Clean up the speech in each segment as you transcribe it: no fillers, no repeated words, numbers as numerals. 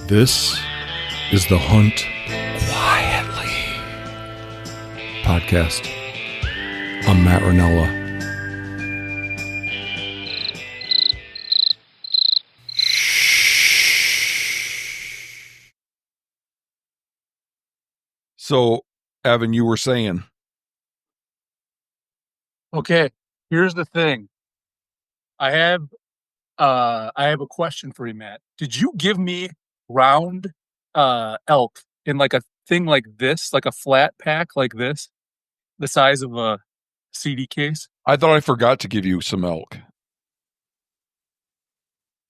This is the Hunt Quietly podcast. I'm Matt Ranella. So, Evan, you were saying. Okay, here's the thing. I have a question for you, Matt. Did you give me round elk in like a thing like this, like a flat pack like this, the size of a CD case? I thought I forgot to give you some elk.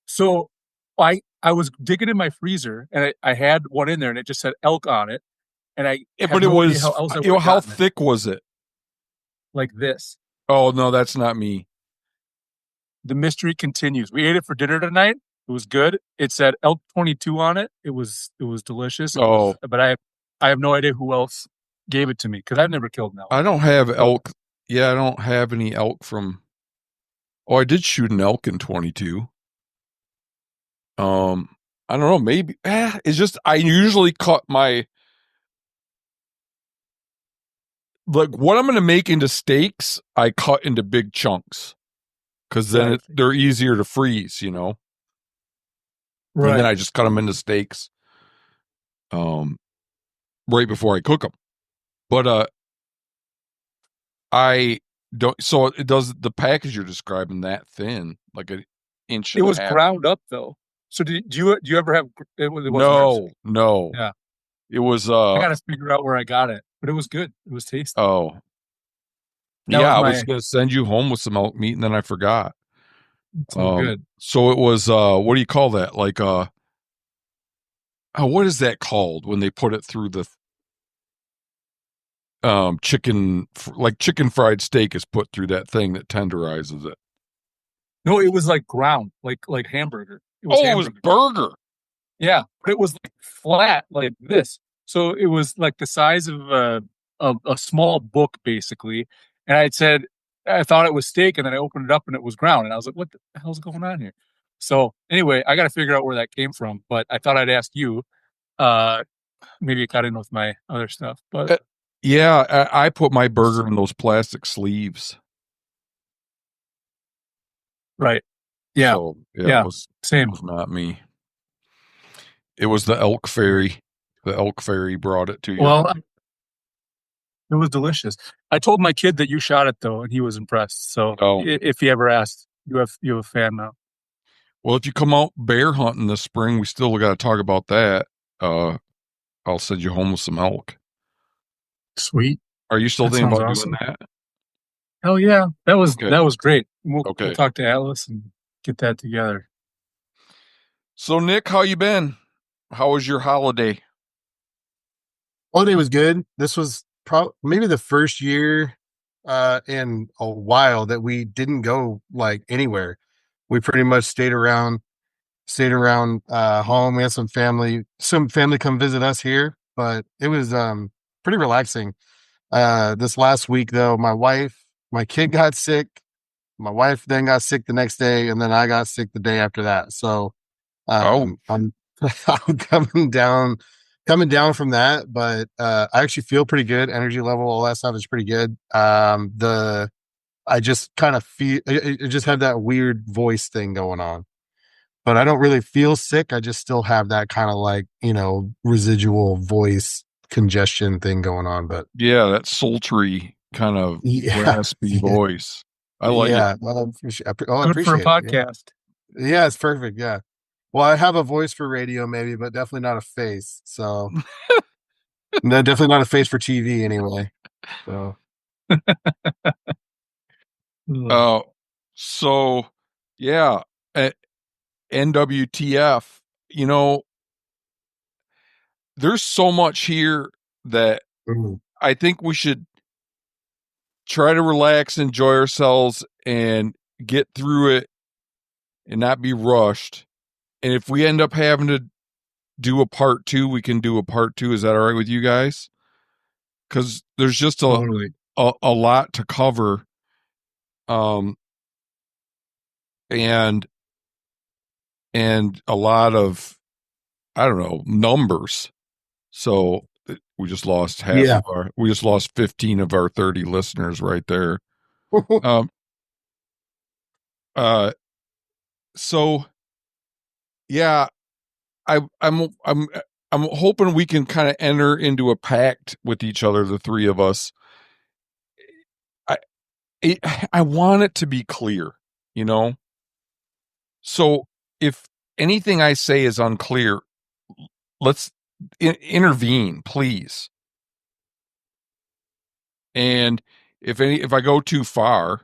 So I was digging in my freezer and I had one in there and it just said elk on it, and I have But it no idea was, how else I would have how gotten it. thick was it? Like this. Oh, no, that's not me. The mystery continues. We ate it for dinner tonight. It was good. It said elk 22 on it. It was delicious. But I have no idea who else gave it to me because I've never killed an elk. I don't have elk. Yeah, I don't have any elk from. Oh, I did shoot an elk in 22. I don't know. Maybe it's just I usually cut my what I'm going to make into steaks. I cut into big chunks because then they're easier to freeze, Right. And then I just cut them into steaks, right before I cook them. But I don't. So it does the package you're describing that thin, like an inch. It was ground up though. So do you ever have? It No. Yeah. It was. I gotta figure out where I got it, but it was good. It was tasty. Oh. I was gonna send you home with some elk meat, and then I forgot. So good. So it was. What do you call that? Like what is that called when they put it through the chicken? Like chicken fried steak is put through that thing that tenderizes it. No, it was like ground, like hamburger. It was burger. Yeah, but it was like flat like this. So it was like the size of a small book, basically. And I said, I thought it was steak, and then I opened it up and it was ground. And I was like, what the hell's going on here? So anyway, I got to figure out where that came from. But I thought I'd ask you. Maybe it got in with my other stuff. But yeah, I put my burger in those plastic sleeves. Right. Yeah. So, it was same. It was not me. It was the elk fairy. The elk fairy brought it to you. Well, it was delicious. I told my kid that you shot it though, and he was impressed. So if he ever asked, you have a fan now. Well, if you come out bear hunting this spring, we still got to talk about that. I'll send you home with some elk. Sweet. Are you still thinking about doing that? Hell yeah, that was great. We'll talk to Atlas and get that together. So Nick, how you been? How was your holiday? Holiday was good. This was maybe the first year in a while that we didn't go like anywhere. We pretty much stayed around home. We had some family come visit us here, but it was pretty relaxing. This last week though, my kid got sick. My wife then got sick the next day, and then I got sick the day after that. So I'm I'm coming down from that, but I actually feel pretty good. Energy level, all that stuff is pretty good. I just kind of feel I just have that weird voice thing going on, but I don't really feel sick. I just still have that kind of like, residual voice congestion thing going on. But yeah, that sultry kind of raspy voice. I like it. Well, I appreciate it. Good for a podcast. Yeah, it's perfect. Yeah. Well, I have a voice for radio maybe, but definitely not a face. So no, definitely not a face for TV anyway. So so yeah, NWTF, there's so much here that I think we should try to relax, enjoy ourselves, and get through it and not be rushed. And if we end up having to do a part 2, we can do a part 2. Is that all right with you guys? Because there's just a lot to cover. And a lot of I don't know, numbers. So we just lost we just lost 15 of our 30 listeners right there. Um, uh, so yeah, I'm hoping we can kind of enter into a pact with each other, the three of us. I, I want it to be clear, you know? So if anything I say is unclear, let's intervene, please. And if I go too far,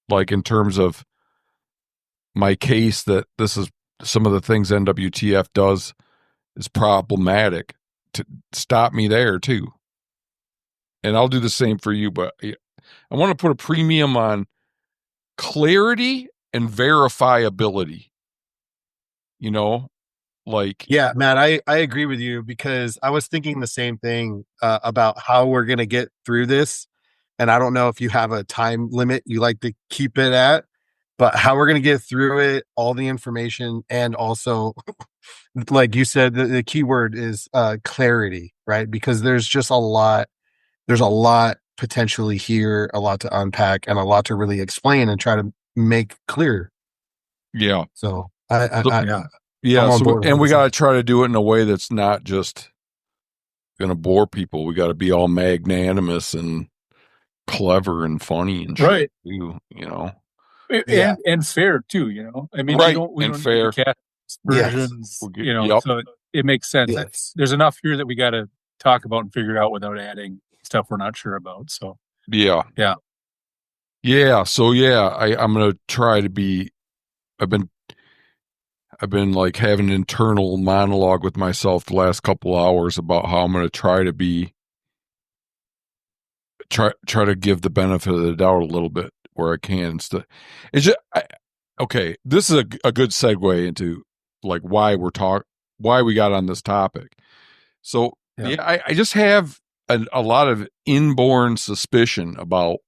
like in terms of my case that this is some of the things NWTF does is problematic, to stop me there too. And I'll do the same for you, but I want to put a premium on clarity and verifiability. You know, like Yeah, Matt, I agree with you because I was thinking the same thing about how we're going to get through this. And I don't know if you have a time limit you like to keep it at, but how we're going to get through it, all the information, and also, like you said, the key word is clarity, right? Because there's a lot potentially here, a lot to unpack, and a lot to really explain and try to make clear. yeah. So Yeah. I'm on So board and we 100%. got to try to do it in a way that's not just going to bore people. We got to be all magnanimous and clever and funny and shit Right. too, you know. Yeah. And fair too, you know. I mean, Right. we And don't need to fair. cast Yes. aspersions, We'll get, you know. yep. So it makes sense. Yes. There's enough here that we got to talk about and figure out without adding stuff we're not sure about. So Yeah. yeah. Yeah. So yeah, I'm gonna try to be. I've been like having an internal monologue with myself the last couple hours about how I'm gonna try to be try to give the benefit of the doubt a little bit where I can. It's just okay. This is a good segue into like why we got on this topic. So yeah, I just have a lot of inborn suspicion about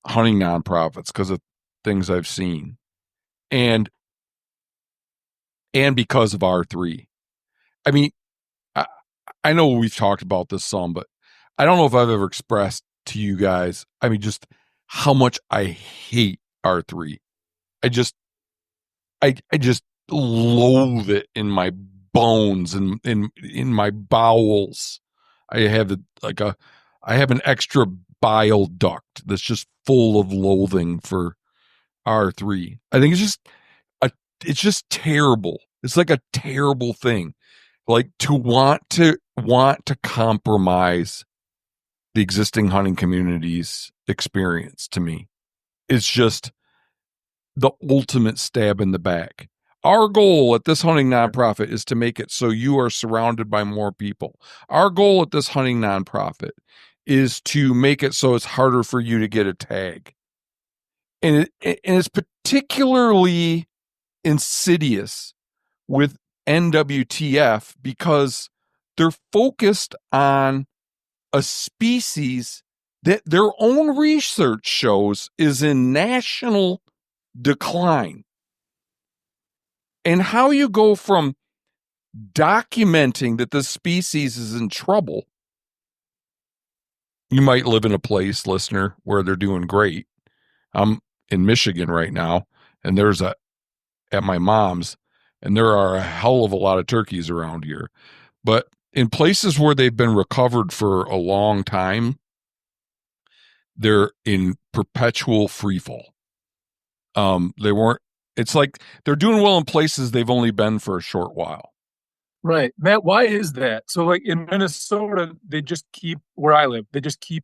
hunting nonprofits because of things I've seen, and because of R3. I mean, I, I know we've talked about this some, but I don't know if I've ever expressed to you guys. I mean, just how much I hate R3. I just I just loathe it in my bones and in my bowels. I have I have an extra bile duct that's just full of loathing for R3. I think a it's just terrible. It's like a terrible thing. Like to want to compromise the existing hunting community's experience to me. It's just the ultimate stab in the back. Our goal at this hunting nonprofit is to make it so you are surrounded by more people. Our goal at this hunting nonprofit is to make it so it's harder for you to get a tag. And it's particularly insidious with NWTF because they're focused on a species that their own research shows is in national decline. And how you go from documenting that this species is in trouble, you might live in a place, listener, where they're doing great. I'm in Michigan right now, and there's at my mom's, and there are a hell of a lot of turkeys around here. But in places where they've been recovered for a long time, they're in perpetual free fall. They weren't, it's like they're doing well in places they've only been for a short while. Right. Matt, why is that? So like in Minnesota, they just keep where I live, they just keep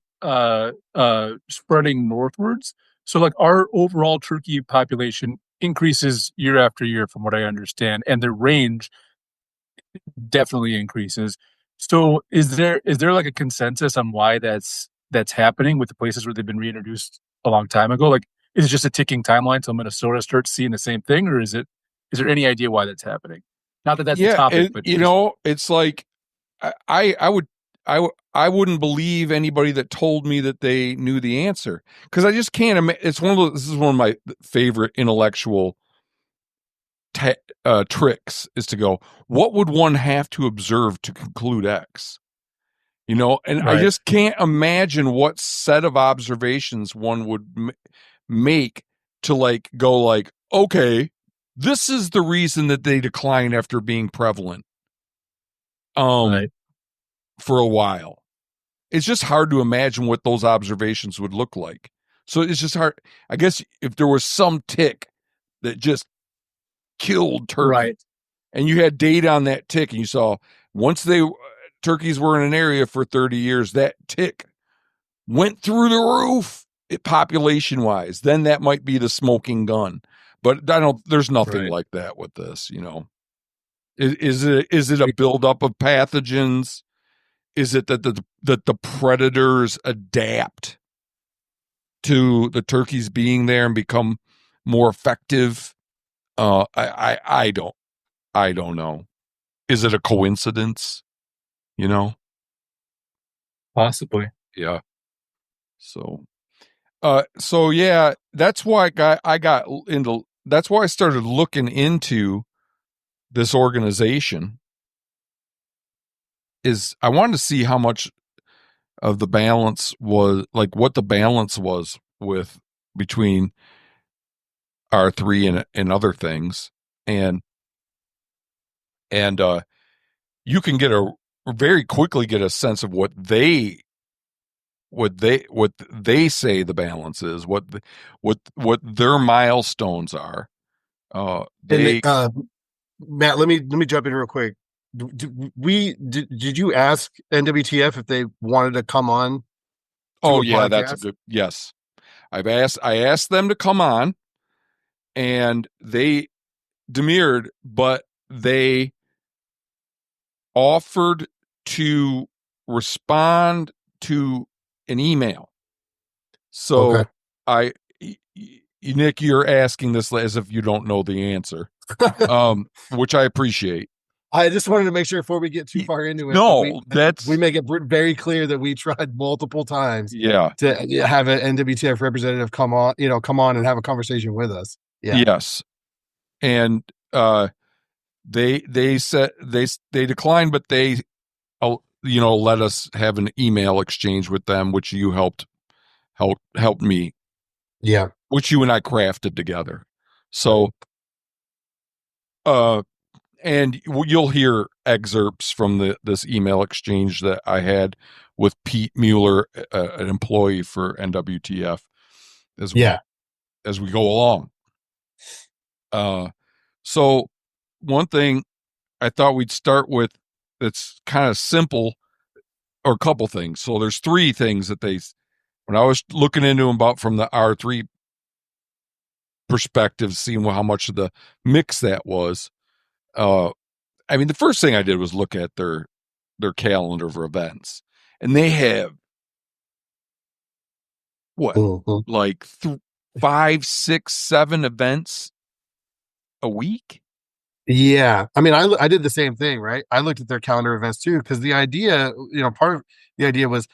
spreading northwards. So like our overall turkey population increases year after year from what I understand, and the range definitely increases. So is there like a consensus on why that's happening with the places where they've been reintroduced a long time ago? Like is it just a ticking timeline till Minnesota starts seeing the same thing, or is there any idea why that's happening? Not that that's the Yeah, topic, but you know, it's like I would I wouldn't believe anybody that told me that they knew the answer because I just can't imagine. It's one of those, this is one of my favorite intellectual tricks is to go, what would one have to observe to conclude X? And I just can't imagine what set of observations one would make to go okay, this is the reason that they decline after being prevalent for a while. It's just hard to imagine what those observations would look like. So it's just hard. I guess if there was some tick that just killed turkey, and you had data on that tick, and you saw once turkeys were in an area for 30 years, that tick went through the roof population wise, then that might be the smoking gun. But there's nothing like that with this, Is it a buildup of pathogens? Is it that the predators adapt to the turkeys being there and become more effective? I don't know. Is it a coincidence? Possibly. Yeah. So yeah, that's why that's why I started looking into this organization. Is I wanted to see how much of the balance was, what the balance was between R3 and other things. And you can very quickly get a sense of what they say the balance is, what their milestones are. Matt, let me jump in real quick. Did you ask NWTF if they wanted to come on? Oh yeah, that's yes. I asked them to come on, and they demurred, but they offered to respond to an email. So Nick, you're asking this as if you don't know the answer, which I appreciate. I just wanted to make sure before we get too far into it, we make it very clear that we tried multiple times, to have an NWTF representative come on and have a conversation with us. Yeah. Yes, and they said they declined, but they let us have an email exchange with them, which you helped me. Yeah, which you and I crafted together. So, and you'll hear excerpts from this email exchange that I had with Pete Mueller, an employee for NWTF, as we go along. So one thing I thought we'd start with that's kind of simple, or a couple things. So there's three things that when I was looking into them about from the R3 perspective, seeing how much of the mix that was. I mean, the first thing I did was look at their calendar for events, and they have what, 5, 6, 7 events a week. Yeah, I mean, I did the same thing, right? I looked at their calendar events too, because the idea, part of the idea was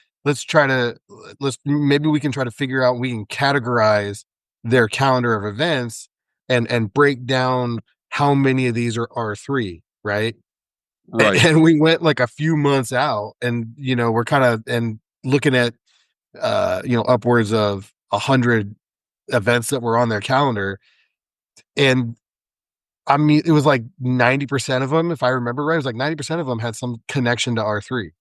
maybe we can try to figure out, we can categorize their calendar of events and break down how many of these are R3, right? And we went like a few months out, and we're kind of looking at upwards of 100 events that were on their calendar. And I mean, it was like 90% of them, if I remember right, it was like 90% of them had some connection to R3.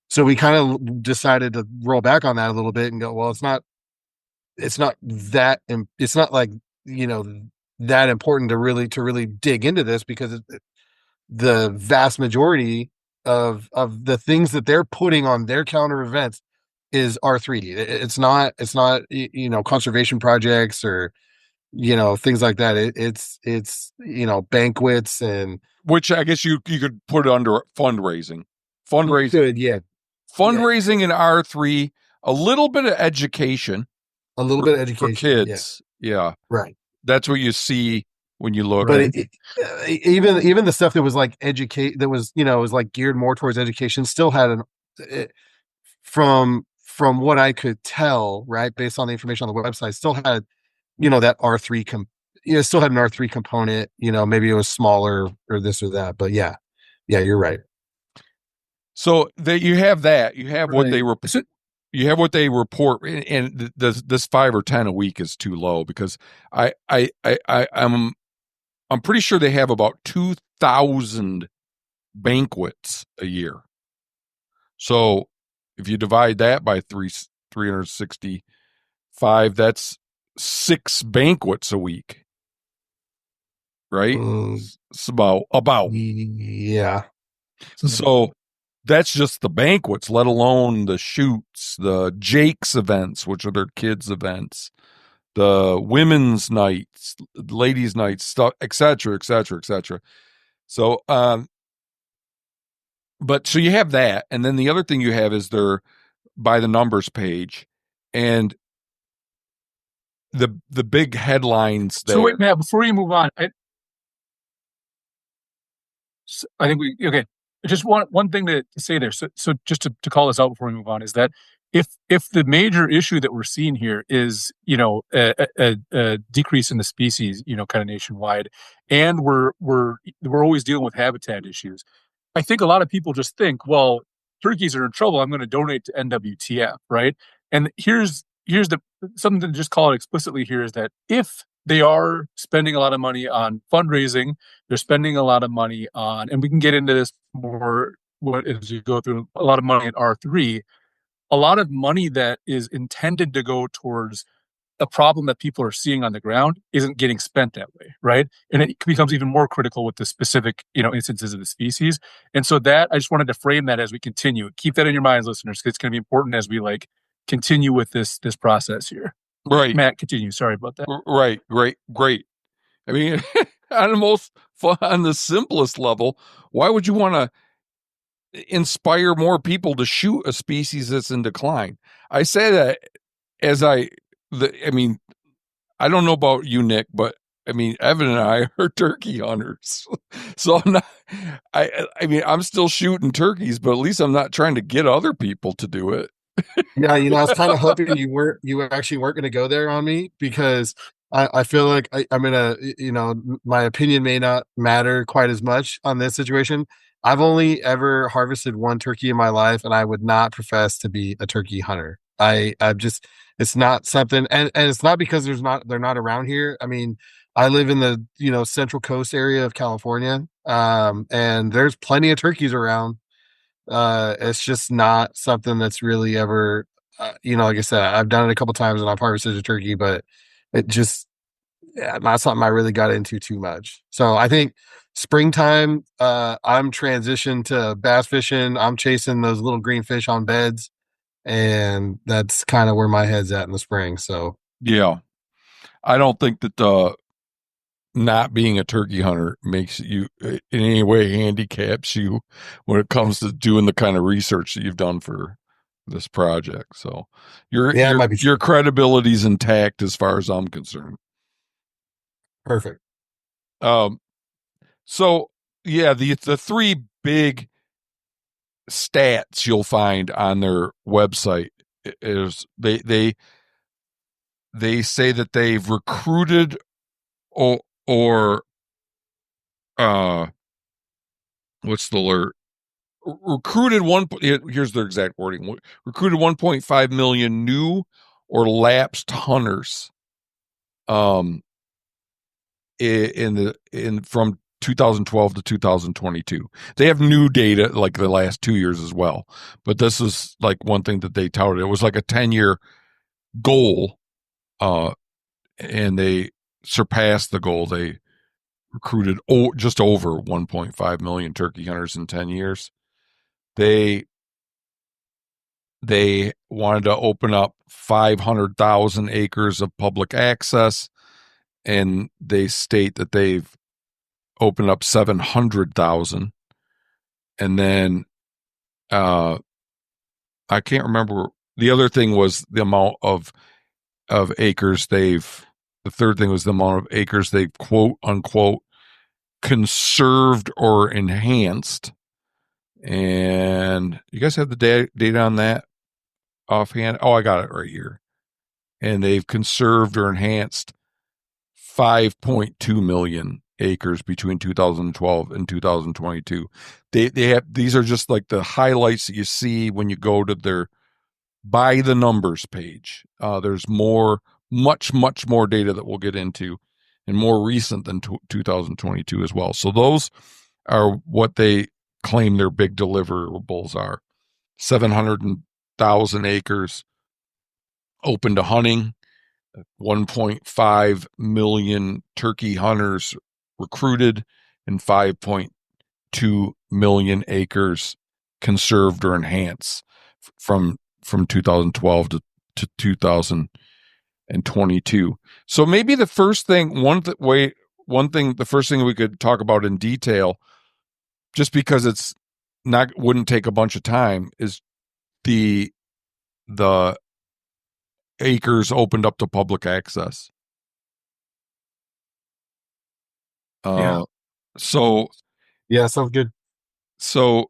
So we kind of decided to roll back on that a little bit and go, well, it's not like, that important to really dig into this, because the vast majority of the things that they're putting on their calendar events is R3. It's not conservation projects or things like that. It's banquets, and which I guess you could put under fundraising. Fundraising in R3, a little bit of education. For kids. Yeah. Right. That's what you see when you look. But even the stuff that was like that was, was like geared more towards education, still had from what I could tell, right, based on the information on the website, still had, that R3 still had an R3 component. Maybe it was smaller or this or that, but yeah, you're right. So that you have that, you have what they Right. you have what they report, and this 5 or 10 a week is too low because I'm pretty sure they have about 2,000 banquets a year. So if you divide that by 365, that's 6 banquets a week, right? It's about. Yeah. So that's just the banquets, let alone the shoots, the Jake's events, which are their kids' events, the women's nights, ladies' nights, stuff, et cetera, et cetera, et cetera. So, but so you have that, and then the other thing you have is their by the numbers page, and the big headlines there. So wait, Matt, before you move on, I think okay. Just one thing to say there. So just to call this out before we move on is that if the major issue that we're seeing here is a decrease in the species, kind of nationwide, and we're always dealing with habitat issues. I think a lot of people just think, well, turkeys are in trouble. I'm going to donate to NWTF, right? And here's the something to just call it explicitly here is that if they are spending a lot of money on fundraising, they're spending a lot of money on, and we can get into this more as you go through, a lot of money at R3, a lot of money that is intended to go towards a problem that people are seeing on the ground isn't getting spent that way, right? And it becomes even more critical with the specific, instances of the species. And so that I just wanted to frame that as we continue. Keep that in your minds, listeners, because it's going to be important as we continue with this process here. Right. Matt, continue. Sorry about that. Right. Great. I mean, on the simplest level, why would you want to inspire more people to shoot a species that's in decline? I say that I mean, I don't know about you, Nick, but I mean, Evan and I are turkey hunters. So I mean, I'm still shooting turkeys, but at least I'm not trying to get other people to do it. Yeah, I was kind of hoping you actually weren't going to go there on me, because I feel like I'm gonna, my opinion may not matter quite as much on this situation. I've only ever harvested one turkey in my life, and I would not profess to be a turkey hunter. I'm just, it's not something, and it's not because they're not around here. I mean, I live in the Central Coast area of California, and there's plenty of turkeys around. It's just not something that's really ever, like I said, I've done it a couple times and I've harvested a turkey, but it just, not something I really got into too much. So I think springtime, I'm transitioned to bass fishing. I'm chasing those little green fish on beds, and that's kind of where my head's at in the spring. So yeah, I don't think that not being a turkey hunter makes you in any way handicaps you when it comes to doing the kind of research that you've done for this project. So yeah, it might be your credibility's intact as far as I'm concerned. perfect. So yeah, the 3 big stats you'll find on their website is they say that they've recruited or what's the alert? Recruited here's their exact wording. Recruited 1.5 million new or lapsed hunters in from 2012 to 2022. They have new data like the last 2 years as well, but this is like one thing that they touted. It was like a 10-year goal, and they surpassed the goal. They recruited just over 1.5 million turkey hunters in 10 years. They wanted to open up 500,000 acres of public access, and they state that they've opened up 700,000. And then I can't remember. The other thing was the amount of acres the third thing was the amount of acres they've quote unquote conserved or enhanced. And you guys have the data on that offhand? Oh, I got it right here. And they've conserved or enhanced 5.2 million acres between 2012 and 2022. They have, these are just like the highlights that you see when you go to their by the numbers page. There's much more data that we'll get into, and more recent than 2022 as well. So those are what they claim their big deliverables are. 700,000 acres open to hunting, 1.5 million turkey hunters recruited, and 5.2 million acres conserved or enhanced from 2012 to 2022. So maybe the first thing, the first thing we could talk about in detail, just because it's wouldn't take a bunch of time, is the acres opened up to public access. Yeah. So Yeah, sounds good. So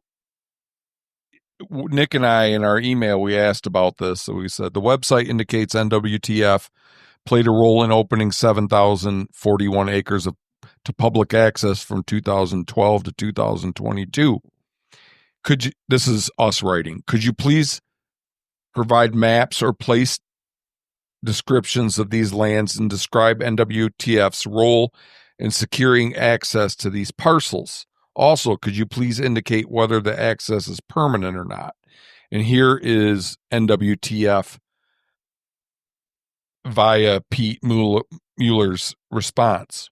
Nick and I, in our email, we asked about this. So we said the website indicates NWTF played a role in opening 7,041 acres to public access from 2012 to 2022. This is us writing. Could you please provide maps or place descriptions of these lands and describe NWTF's role in securing access to these parcels? Also, could you please indicate whether the access is permanent or not? And here is NWTF via Pete Mueller's response.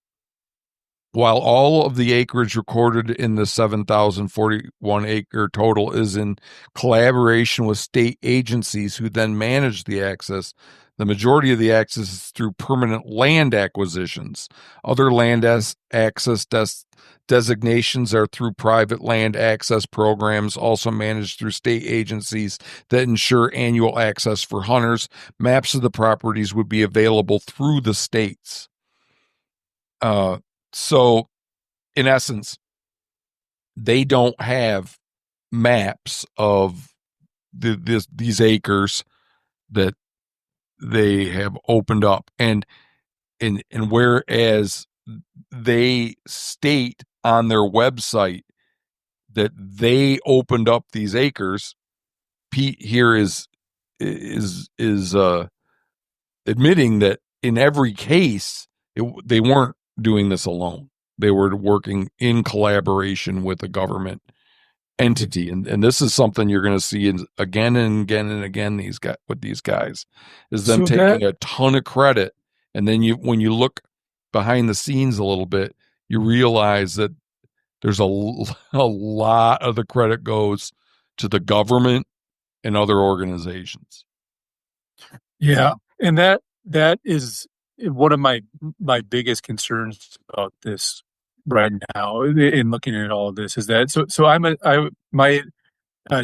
While all of the acreage recorded in the 7,041 acre total is in collaboration with state agencies who then manage the access, the majority of the access is through permanent land acquisitions. Other land access designations are through private land access programs, also managed through state agencies that ensure annual access for hunters. Maps of the properties would be available through the states. So, in essence, they don't have maps of these acres that they have opened up, and whereas they state on their website that they opened up these acres, Pete here is admitting that in every case they weren't doing this alone. They were working in collaboration with a government entity, and this is something you're going to see again and again and again. These guys is them taking a ton of credit, and then when you look behind the scenes a little bit, you realize that there's a lot of the credit goes to the government and other organizations. Yeah, and that is one of my biggest concerns about this right now in looking at all of this, is that my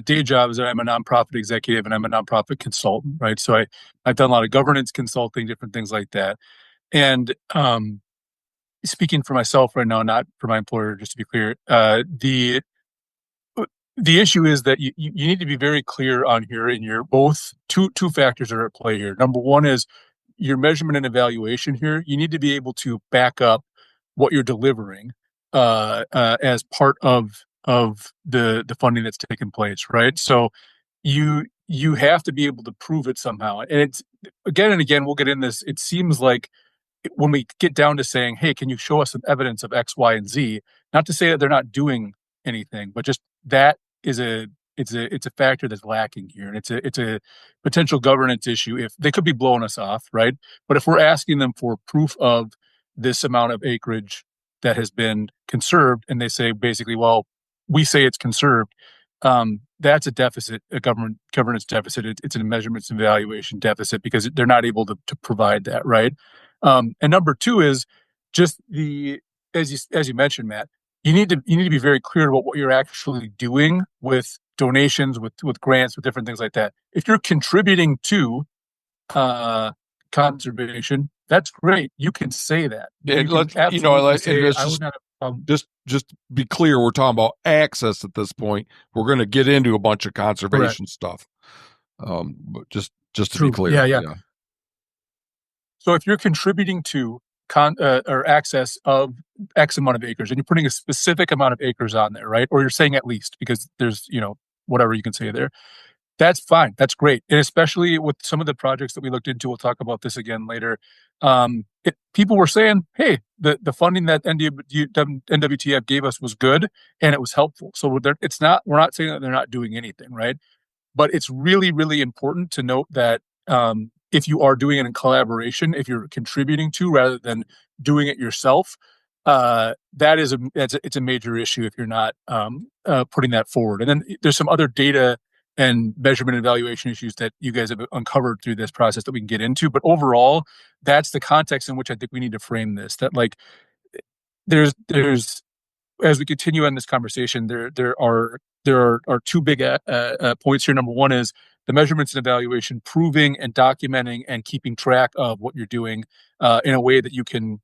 day job is that I'm a nonprofit executive and I'm a nonprofit consultant, right? So I've done a lot of governance consulting, different things like that. And speaking for myself right now, not for my employer, just to be clear, the issue is that you need to be very clear on here in your both two factors are at play here. Number one is your measurement and evaluation here. You need to be able to back up what you're delivering as part of the funding that's taken place, right? So you have to be able to prove it somehow. And it's again and again, we'll get in this. It seems like when we get down to saying, hey, can you show us some evidence of X, Y, and Z? Not to say that they're not doing anything, but just that is it's a factor that's lacking here, and it's a potential governance issue. If they could be blowing us off, right? But if we're asking them for proof of this amount of acreage that has been conserved, and they say basically, well, we say it's conserved, that's a deficit, a governance deficit. It's a measurements and evaluation deficit because they're not able to provide that, right? And number two is just as you mentioned, Matt, you need to be very clear about what you're actually doing with donations, with grants, with different things like that. If you're contributing to conservation, that's great. You can say that. Just be clear. We're talking about access at this point. We're going to get into a bunch of conservation stuff. But just to be clear. Yeah. So if you're contributing to or access of X amount of acres, and you're putting a specific amount of acres on there, right? Or you're saying at least, because there's, whatever you can say there. That's fine. That's great. And especially with some of the projects that we looked into, we'll talk about this again later. People were saying, hey, the funding that NWTF gave us was good and it was helpful. So we're not saying that they're not doing anything, right? But it's really, really important to note that if you are doing it in collaboration, if you're contributing to rather than doing it yourself, it's a major issue if you're not putting that forward. And then there's some other data and measurement and evaluation issues that you guys have uncovered through this process that we can get into. But overall, that's the context in which I think we need to frame this. That like there's as we continue on this conversation, there are two big points here. Number one is the measurements and evaluation, proving and documenting and keeping track of what you're doing in a way that you can,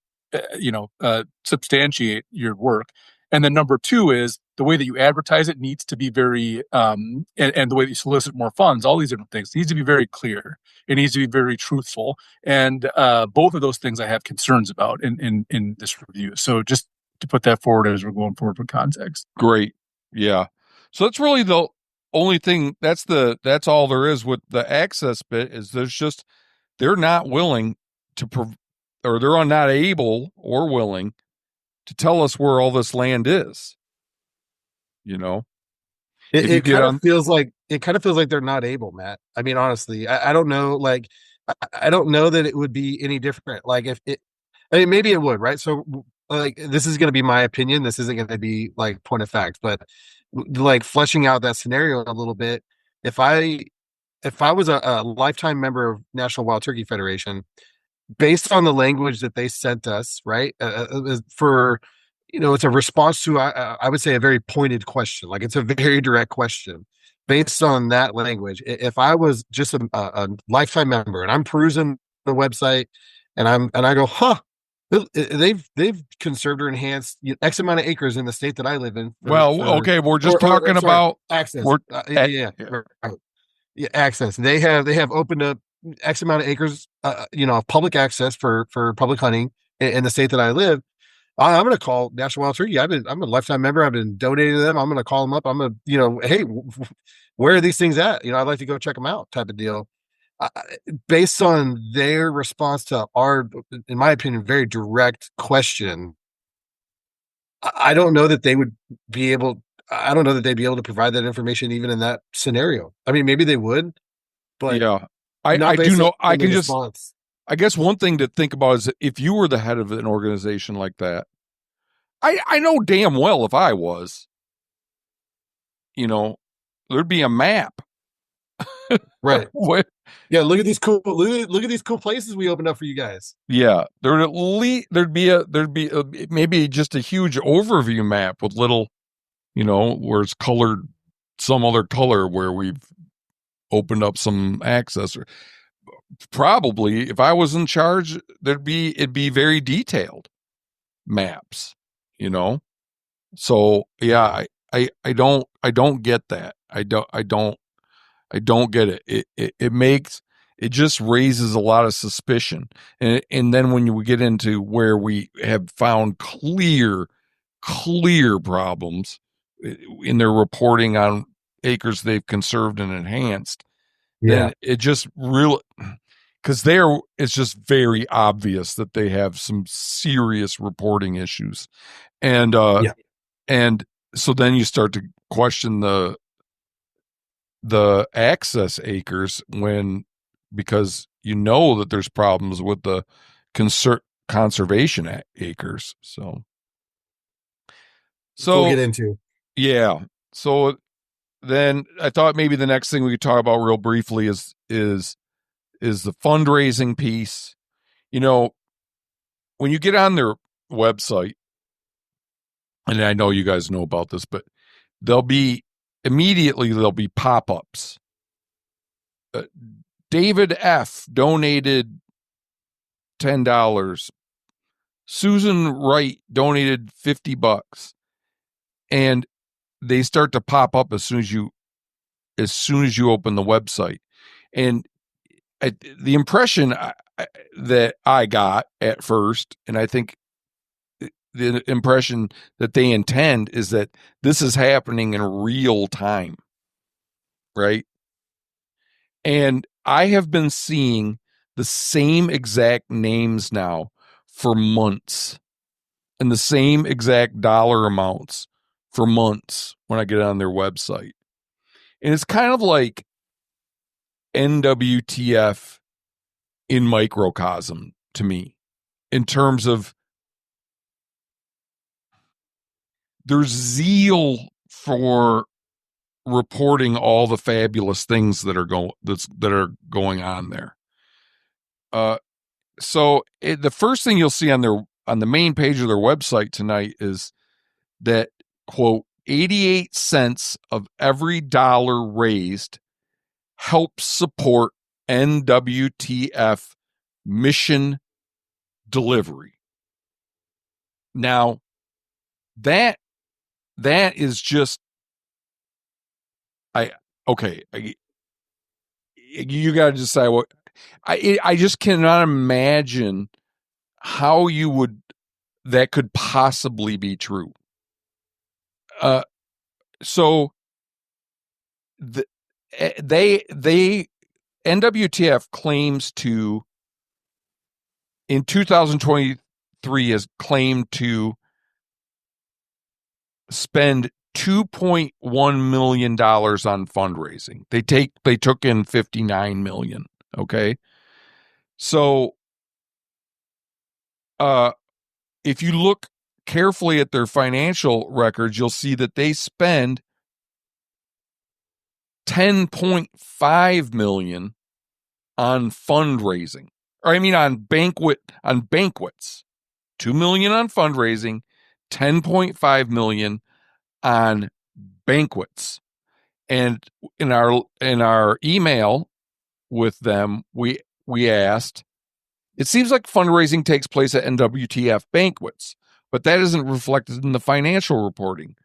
substantiate your work. And then number two is the way that you advertise it needs to be very, and the way that you solicit more funds, all these different things needs to be very clear. It needs to be very truthful. And both of those things I have concerns about in this review. So just to put that forward as we're going forward with context. Great. Yeah. So that's really the only thing. That's all there is with the access bit is they're not willing to or they're not able or willing to tell us where all this land is. It kind of feels like they're not able, Matt. I mean, honestly, I don't know. Like, I don't know that it would be any different. Like maybe it would, right? So like, this is going to be my opinion. This isn't going to be like point of fact, but like fleshing out that scenario a little bit. If I was a lifetime member of National Wild Turkey Federation, based on the language that they sent us, right, for it's a response to I would say a very pointed question. Like, it's a very direct question. Based on that language, if I was just a lifetime member and I'm perusing the website and I go, huh, they've conserved or enhanced X amount of acres in the state that I live in. Okay, we're just talking about access. Access. They have opened up X amount of acres, public access for public hunting in the state that I live. I'm going to call National Wild Turkey. I'm a lifetime member. I've been donating to them. I'm going to call them up. I'm going to, hey, where are these things at? I'd like to go check them out, type of deal. Based on their response to our, in my opinion, very direct question, I don't know that they would be able. I don't know that they'd be able to provide that information even in that scenario. I mean, maybe they would, but yeah, I do know. I can just. I guess one thing to think about is if you were the head of an organization like that, I know damn well if I was, there'd be a map. Right. Yeah, look at these cool places we opened up for you guys. Yeah, there'd be maybe just a huge overview map with little, where it's colored some other color where we've opened up some access. Probably if I was in charge, it'd be very detailed maps, So yeah, I don't get that. I don't get it. It just raises a lot of suspicion. And then when we get into where we have found clear problems in their reporting on acres they've conserved and enhanced, then it just really, because it's just very obvious that they have some serious reporting issues. And and so then you start to question the access acres because that there's problems with the conservation acres. So we'll get into. Yeah. So then I thought maybe the next thing we could talk about real briefly is the fundraising piece. When you get on their website, and I know you guys know about this, but there'll be pop-ups. David F. donated $10. Susan Wright donated $50. And they start to pop up as soon as you open the website. And the impression that I got at first, and I think the impression that they intend is that this is happening in real time, right? And I have been seeing the same exact names now for months and the same exact dollar amounts for months when I get on their website. And it's kind of like NWTF in microcosm to me, in terms of there's zeal for reporting all the fabulous things that are going on there. So the first thing you'll see on the main page of their website tonight is that, quote, 88 cents of every dollar raised helps support NWTF mission delivery. Now, that is just you got to decide what I just cannot imagine how that could possibly be true. So they NWTF claims to, in 2023, has claimed to spend $2.1 million on fundraising. They took in $59 million. Okay. So, if you look carefully at their financial records, you'll see that they spend $10.5 million on fundraising. Or I mean on banquets. $2 million on fundraising, $10.5 million on banquets. And in our email with them, we asked, it seems like fundraising takes place at NWTF banquets, but that isn't reflected in the financial reporting.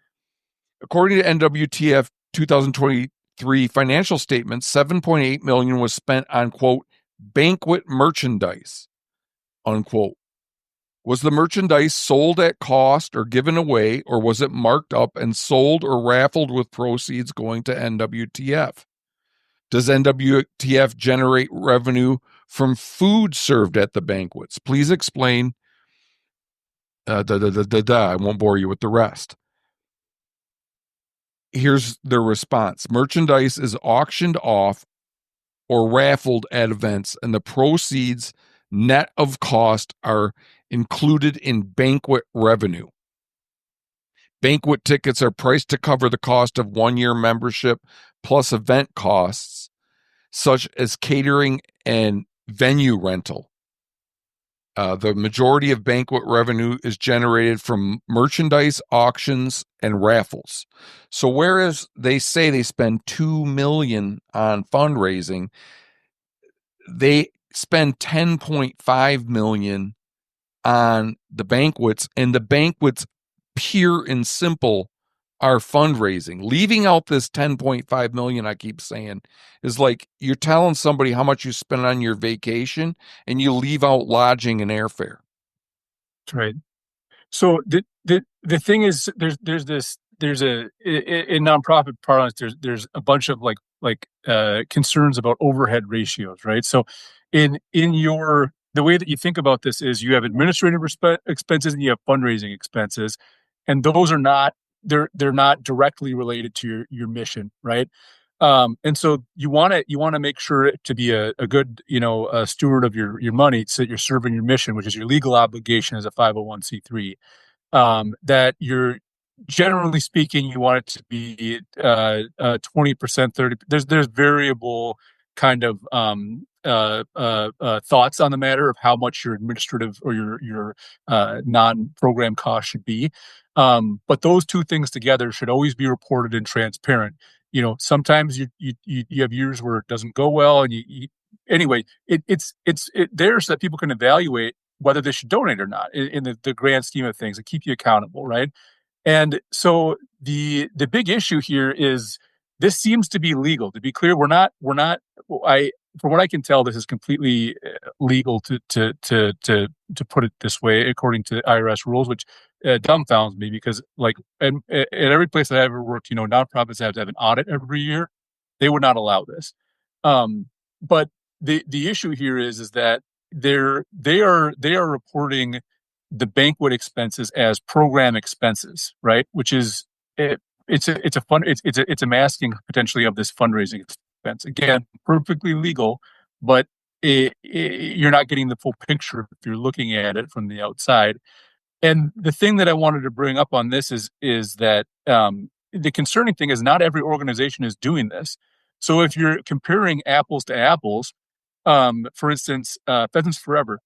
According to NWTF 2023 financial statements, $7.8 million was spent on, quote, banquet merchandise, unquote. Was the merchandise sold at cost or given away, or was it marked up and sold or raffled with proceeds going to NWTF? Does NWTF generate revenue from food served at the banquets? Please explain. I won't bore you with the rest. Here's their response. Merchandise is auctioned off or raffled at events, and the proceeds net of cost are included in banquet revenue. Banquet tickets are priced to cover the cost of 1-year membership plus event costs, such as catering and venue rental. The majority of banquet revenue is generated from merchandise, auctions, and raffles. So whereas they say they spend $2 million on fundraising, they spend $10.5 million on the banquets, and the banquets, pure and simple, are fundraising. Leaving out this $10.5 million, I keep saying, is like you're telling somebody how much you spend on your vacation and you leave out lodging and airfare. That's right. So the thing is, there's a in nonprofit parlance, there's a bunch of concerns about overhead ratios, right? So in the way that you think about this is you have administrative expenses and you have fundraising expenses, and those are not they're not directly related to your mission, right? And so you want to make sure to be a good steward of your money, so that you're serving your mission, which is your legal obligation as a 501c3. That you're, generally speaking, you want it to be 20%, 30. There's variable kind of thoughts on the matter of how much your administrative or your non-program cost should be. But those two things together should always be reported and transparent. Sometimes you have years where it doesn't go well, and anyway, it's there so that people can evaluate whether they should donate or not in the grand scheme of things, and keep you accountable, right? And so the big issue here is this seems to be legal. To be clear, we're not. from what I can tell, this is completely legal to put it this way, according to IRS rules, which dumbfounds me because, like, at every place that I ever worked, nonprofits have to have an audit every year. They would not allow this. But the issue here is that they are reporting the banquet expenses as program expenses, right? Which is it's a masking potentially of this fundraising expense. Again, perfectly legal, but you're not getting the full picture if you're looking at it from the outside. And the thing that I wanted to bring up on this is that the concerning thing is not every organization is doing this. So if you're comparing apples to apples, for instance, Pheasants Forever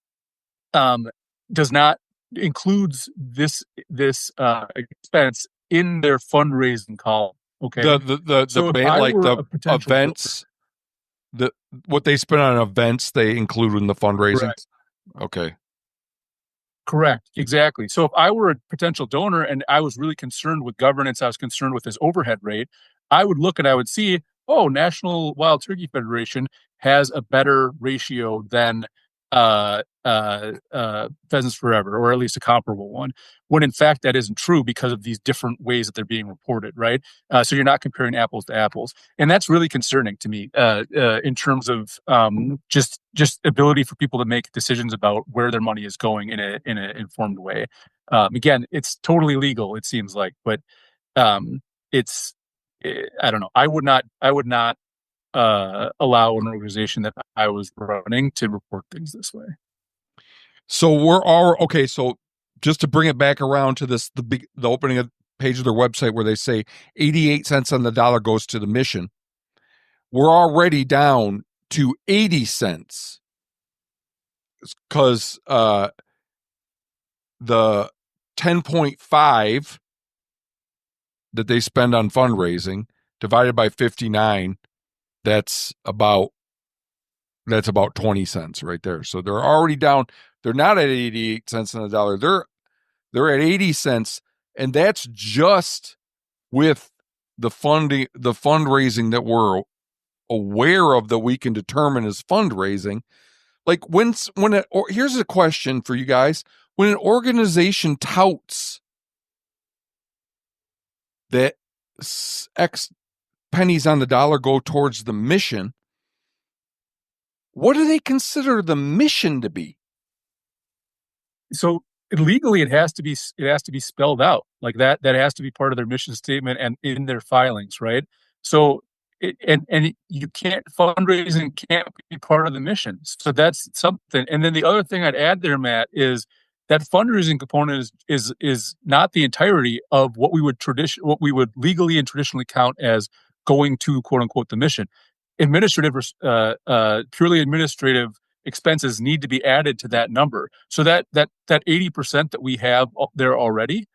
does not includes this expense in their fundraising column. Okay, the band, like the events, what they spend on events, they include in the fundraising. Correct. Okay. Correct. Exactly. So if I were a potential donor and I was really concerned with governance, I was concerned with this overhead rate, I would look and I would see, oh, National Wild Turkey Federation has a better ratio than Pheasants Forever, or at least a comparable one, when in fact that isn't true because of these different ways that they're being reported, right? So you're not comparing apples to apples, and that's really concerning to me in terms of just ability for people to make decisions about where their money is going in an informed way. Again, it's totally legal, it seems like, but it's I don't know. I would not allow an organization that I was running to report things this way. So we're all okay. So just to bring it back around to this, the opening of page of their website where they say 88 cents on the dollar goes to the mission. We're already down to 80 cents because the 10.5 that they spend on fundraising divided by 59, that's about 20 cents right there. So they're already down. They're not at 88 cents on the dollar. They're at 80 cents, and that's just with the fundraising that we're aware of, that we can determine as fundraising. Like here's a question for you guys. When an organization touts that X pennies on the dollar go towards the mission, what do they consider the mission to be? So legally, it has to be spelled out like that. That has to be part of their mission statement and in their filings, right? So and you can't, fundraising can't be part of the mission. So that's something. And then the other thing I'd add there, Matt, is that fundraising component is not the entirety of what we would legally and traditionally count as going to, quote unquote, the mission. Purely administrative expenses need to be added to that number. So that 80% that we have there already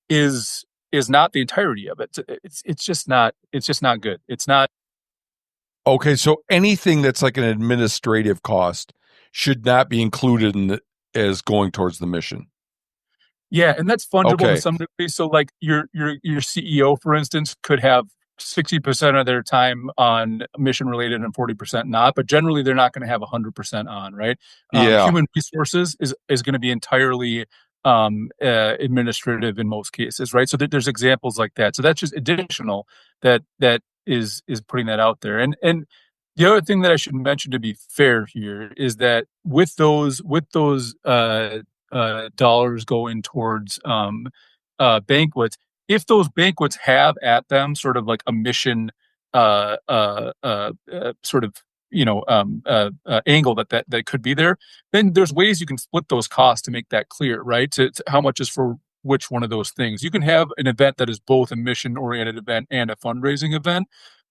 is not the entirety of it. It's just not good. It's not. Okay, so anything that's like an administrative cost should not be included as going towards the mission. Yeah, and that's fungible to some degree. So like your CEO, for instance, could have 60% of their time on mission related and 40% not, but generally they're not going to have 100% on, right? Human resources is going to be entirely administrative in most cases, right? So there's examples like that. So that's just additional that is putting that out there. And the other thing that I should mention, to be fair here, is that with those dollars going towards banquets, if those banquets have at them sort of like a mission sort of angle that could be there, then there's ways you can split those costs to make that clear, right? To how much is for which one of those things. You can have an event that is both a mission oriented event and a fundraising event,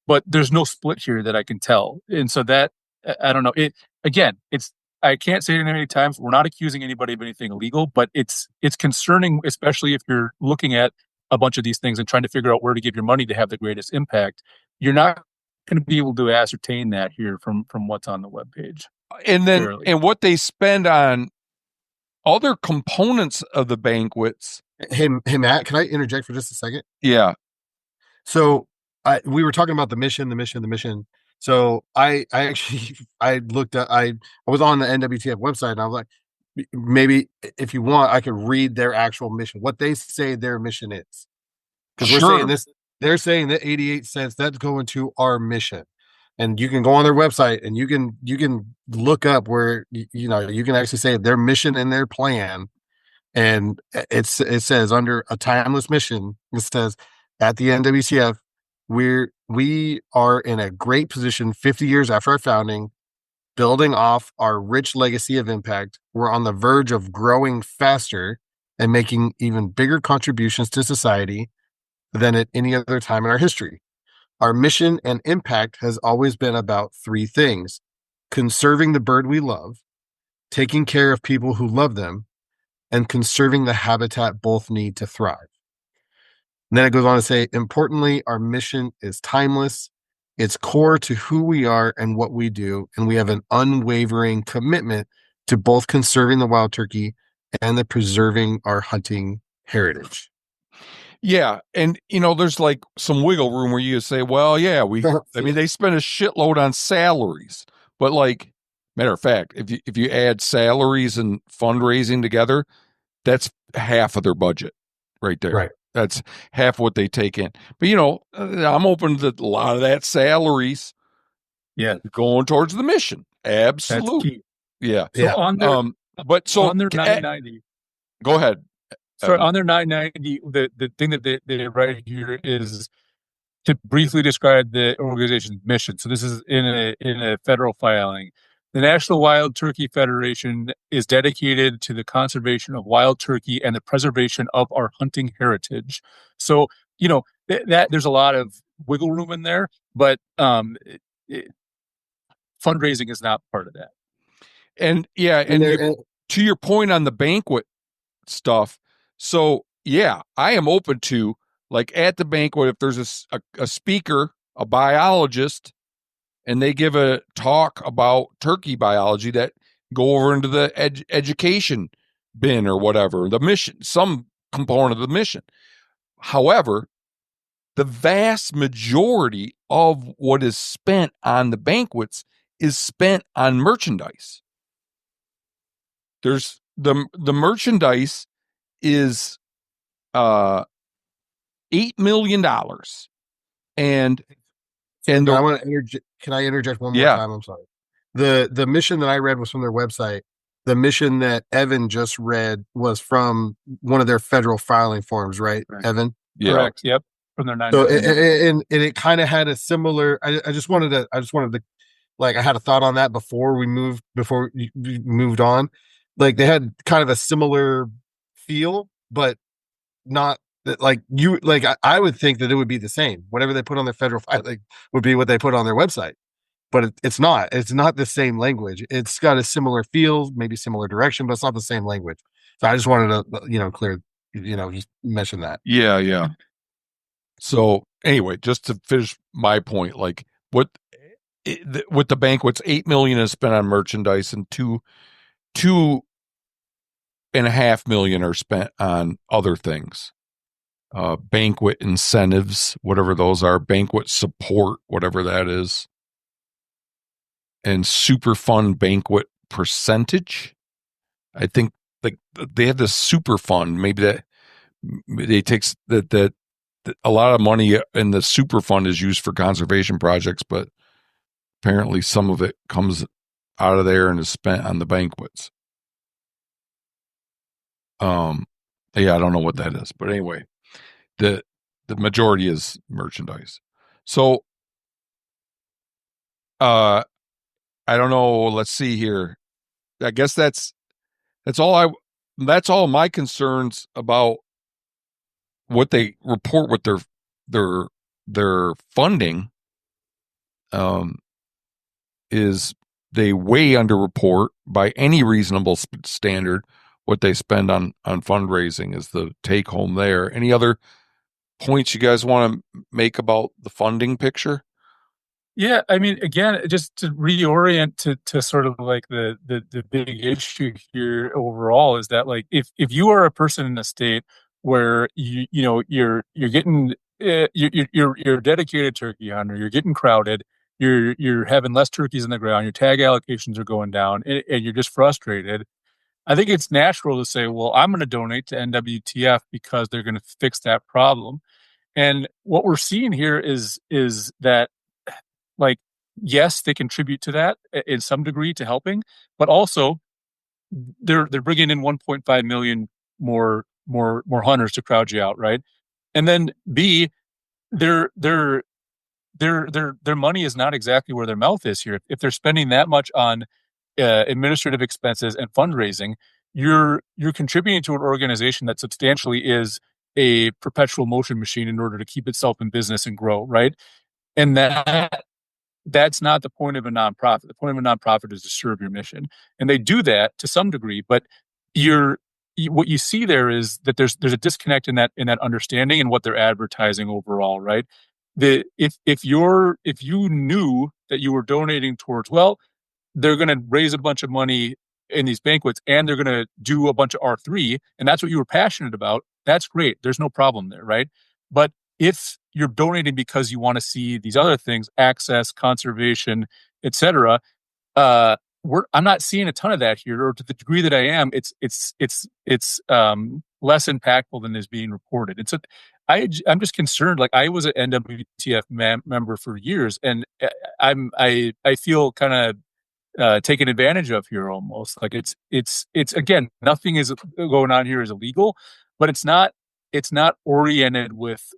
but there's no split here that I can tell. And so that, I don't know, I can't say it many times, we're not accusing anybody of anything illegal, but it's concerning, especially if you're looking at a bunch of these things and trying to figure out where to give your money to have the greatest impact. You're not going to be able to ascertain that here from what's on the webpage. And then fairly. And what they spend on other components of the banquets. Hey Matt, can I interject for just a second? Yeah. So we were talking about the mission. So I actually I looked at I was on the NWTF website and I was like, maybe if you want, I could read their actual mission, what they say their mission is. Because we're saying Sure. this, they're saying that 88 cents that's going to our mission. And you can go on their website and you can look up where you can actually say their mission and their plan. And it says under a timeless mission, it says at the NWCF, we are in a great position 50 years after our founding, building off our rich legacy of impact. We're on the verge of growing faster and making even bigger contributions to society than at any other time in our history. Our mission and impact has always been about three things: conserving the bird we love, taking care of people who love them, and conserving the habitat both need to thrive. And then it goes on to say, importantly, our mission is timeless. It's core to who we are and what we do. And we have an unwavering commitment to both conserving the wild turkey and the preserving our hunting heritage. Yeah. And, there's like some wiggle room where you say, well, yeah, they spend a shitload on salaries. But like, matter of fact, if you add salaries and fundraising together, that's half of their budget right there. Right. That's half what they take in. But, I'm open to a lot of that salaries. Yeah. Going towards the mission. Absolutely. Yeah. So on their, on their 990, go ahead. So on their 990, the thing that they write here is to briefly describe the organization's mission. So this is in a federal filing. The National Wild Turkey Federation is dedicated to the conservation of wild turkey and the preservation of our hunting heritage. So, that there's a lot of wiggle room in there, but fundraising is not part of that. And yeah, and to your point on the banquet stuff. So yeah, I am open to, like, at the banquet, if there's a speaker, a biologist, and they give a talk about turkey biology, that go over into the education bin or whatever, the mission, some component of the mission. However, the vast majority of what is spent on the banquets is spent on merchandise. There's the merchandise is $8 million. And I want to can I interject one more time? I'm sorry. The mission that I read was from their website. The mission that Evan just read was from one of their federal filing forms, right? Evan? Yeah. Correct. Yep. From their 9. So and it kind of had a similar. I just wanted to, like, I had a thought on that before we moved on. Like, they had kind of a similar feel, but not that, like, I would think that it would be the same. Whatever they put on their federal filing would be what they put on their website, but it's not. It's not the same language. It's got a similar feel, maybe similar direction, but it's not the same language. So I just wanted to, clear, you mentioned that. Yeah. So anyway, just to finish my point, like, with the banquets, $8 million is spent on merchandise, and $2.5 million are spent on other things. Banquet incentives, whatever those are, banquet support, whatever that is, and super fund banquet percentage. I think, like, they have this super fund. Maybe that they takes that a lot of money in the super fund is used for conservation projects, but apparently some of it comes out of there and is spent on the banquets. Yeah, I don't know what that is, but anyway, the majority is merchandise. So, I don't know. Let's see here. I guess that's all my concerns about what they report with their funding. Is they way underreport by any reasonable standard what they spend on fundraising is the take home there. Any other points you guys want to make about the funding picture? Yeah, I mean, again, just to reorient to sort of like the big issue here overall is that, like, if you are a person in a state where you're getting you're a dedicated turkey hunter, you're getting crowded, you're having less turkeys in the ground, your tag allocations are going down, and you're just frustrated. I think it's natural to say, well, I'm going to donate to NWTF because they're going to fix that problem. And what we're seeing here is that, like, yes, they contribute to that in some degree to helping, but also they're bringing in 1.5 million more hunters to crowd you out, right? And then B, their money is not exactly where their mouth is here. If they're spending that much on administrative expenses and fundraising, you're contributing to an organization that substantially is a perpetual motion machine in order to keep itself in business and grow, right? And that's not the point of a nonprofit. The point of a nonprofit is to serve your mission, and they do that to some degree. But what you see there is that there's a disconnect in that understanding and what they're advertising overall, right? If you knew that you were donating towards, well, they're going to raise a bunch of money in these banquets and they're going to do a bunch of R3, and that's what you were passionate about, that's great. There's no problem there, right? But if you're donating because you want to see these other things, access, conservation, etc., I'm not seeing a ton of that here, or to the degree that I am, it's less impactful than is being reported. And so I'm just concerned. Like, I was an NWTF member for years, and I feel kind of taken advantage of here almost. Like, it's again, nothing is going on here is illegal, but it's not oriented with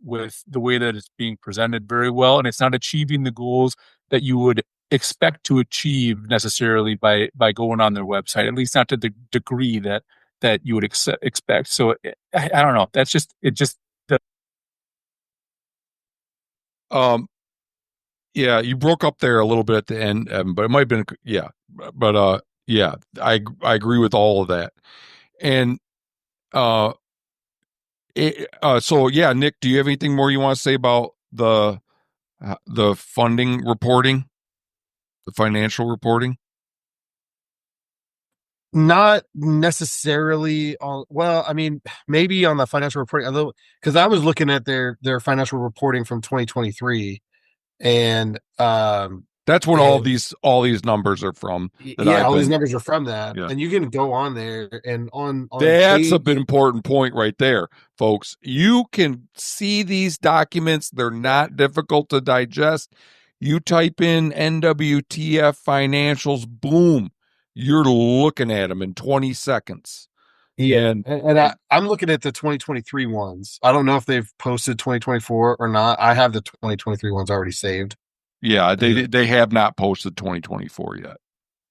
the way that it's being presented very well, and it's not achieving the goals that you would expect to achieve necessarily by going on their website, at least not to the degree that you would expect. So I don't know. That's just Yeah, you broke up there a little bit at the end, but it might have been, but yeah, I agree with all of that. And so yeah, Nick, do you have anything more you want to say about the funding reporting, the financial reporting? Not necessarily on, well, I mean, maybe on the financial reporting, although, because I was looking at their financial reporting from 2023, and that's what all these numbers are from. All these numbers are from that. Yeah. And you can go on there, and on that's an important point right there, folks. You can see these documents. They're not difficult to digest. You type in NWTF financials, boom, you're looking at them in 20 seconds. Yeah. And I'm looking at the 2023 ones. I don't know if they've posted 2024 or not. I have the 2023 ones already saved. Yeah, they have not posted 2024 yet.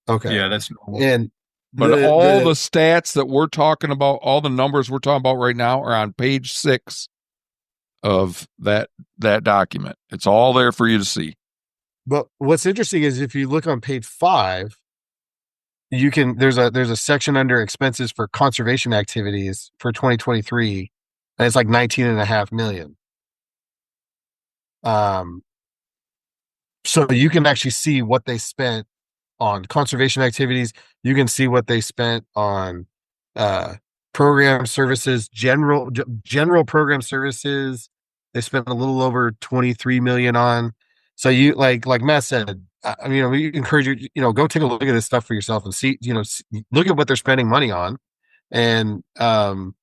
Okay. Yeah, that's normal. And but the stats that we're talking about, all the numbers we're talking about right now, are on page 6 of that document. It's all there for you to see. But what's interesting is if you look on page 5, you can there's a section under expenses for conservation activities for 2023, and it's like 19.5 million. So you can actually see what they spent on conservation activities. You can see what they spent on program services, general program services. They spent a little over 23 million on. So you, like Matt said, I mean, we encourage you, go take a look at this stuff for yourself and see, look at what they're spending money on, and and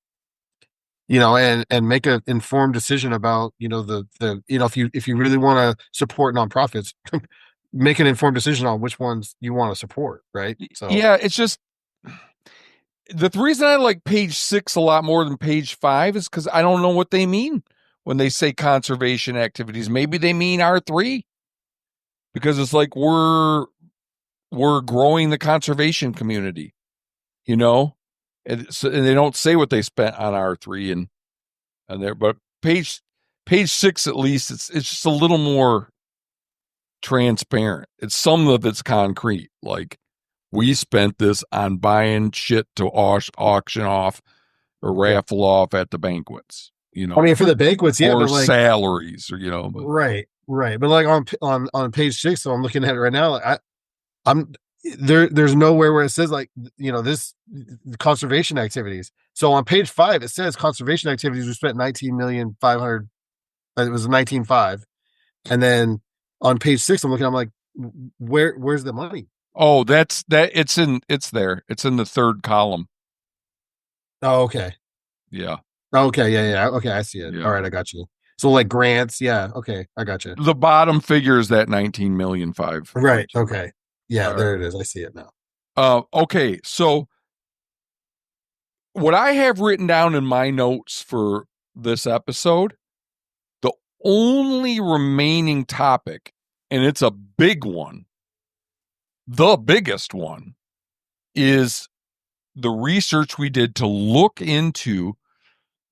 make an informed decision about, if you really want to support nonprofits, make an informed decision on which ones you want to support. Right. So yeah, it's just the reason I like page 6 a lot more than page 5 is because I don't know what they mean when they say conservation activities. Maybe they mean R3, because it's like we're growing the conservation community, and they don't say what they spent on R3 and there, but page 6 at least, it's just a little more transparent. It's some of it's concrete, like we spent this on buying shit to auction off or raffle off at the banquets. I mean, for the banquets, yeah, or but like salaries, or but. Right. But like on page 6, so I'm looking at it right now. I'm there. There's nowhere where it says like this conservation activities. So on page 5, it says conservation activities. We spent 19,500,000. It was 19.5, and then on page 6, I'm looking. I'm like, where's the money? Oh, it's there. It's in the third column. Oh, okay. Yeah. Okay, yeah. Okay, I see it. All Yeah. right, I got you. So like grants, yeah. Okay, I got you. The bottom figure is that 19,000,005. Right. Okay. Yeah, All right. there it is. I see it now. Okay. So what I have written down in my notes for this episode, the only remaining topic, and it's a big one, the biggest one, is the research we did to look into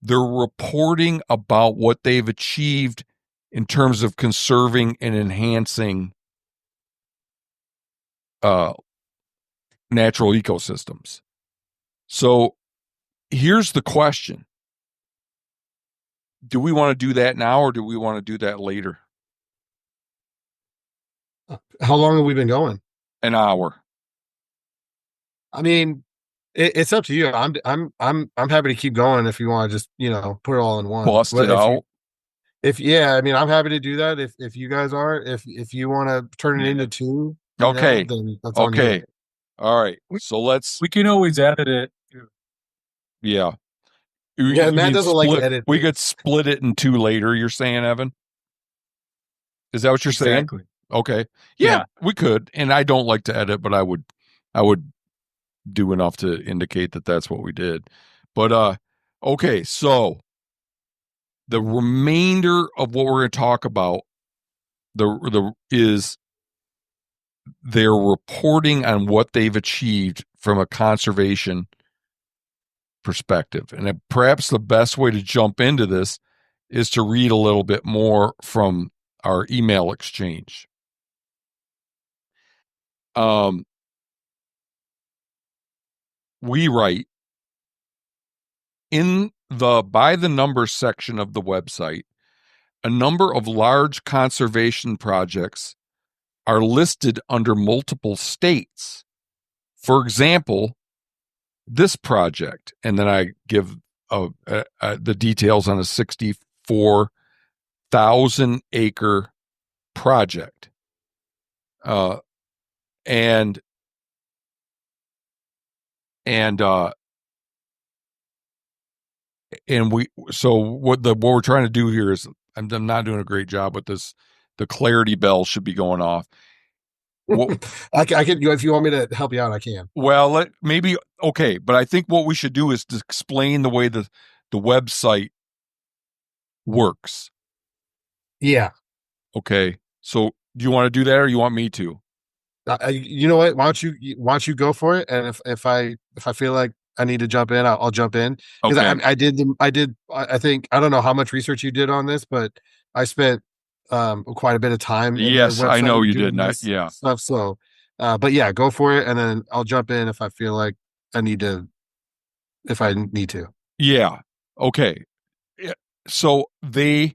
their reporting about what they've achieved in terms of conserving and enhancing natural ecosystems. So here's the question. Do we want to do that now or do we want to do that later? How long have we been going? An hour. I mean, it's up to you. I'm happy to keep going if you want to just put it all in one. Bust it If you out. if yeah, I mean, I'm happy to do that. If you guys are, if you want to turn it into two, Okay. then that's on you. Okay. All right. So We can always edit it. yeah. Yeah, You Matt mean doesn't like to split? edit We things. could split it in two later. You're saying, Evan? Is that what you're saying? Exactly. Okay. Yeah, Yeah. we could. And I don't like to edit, but I would do enough to indicate that that's what we did. But okay. So the remainder of what we're going to talk about is their reporting on what they've achieved from a conservation perspective. And perhaps the best way to jump into this is to read a little bit more from our email exchange. We write in the by the numbers section of the website, a number of large conservation projects are listed under multiple states. For example, this project, and then I give the details on a 64,000-acre project. And what we're trying to do here is I'm not doing a great job with this. The clarity bell should be going off. I can if you want me to help you out, I can. Well, maybe okay, but I think what we should do is to explain the way the website works. Yeah. Okay. So do you want to do that or you want me to? You know what? Why don't you go for it? And if I feel like I need to jump in, I'll jump in because Okay. I think I don't know how much research you did on this, but I spent quite a bit of time in Yes, the website. I know you doing did. this Yeah. stuff. So, but yeah, go for it, and then I'll jump in if I feel like I need to. If I need to. Yeah. Okay. So their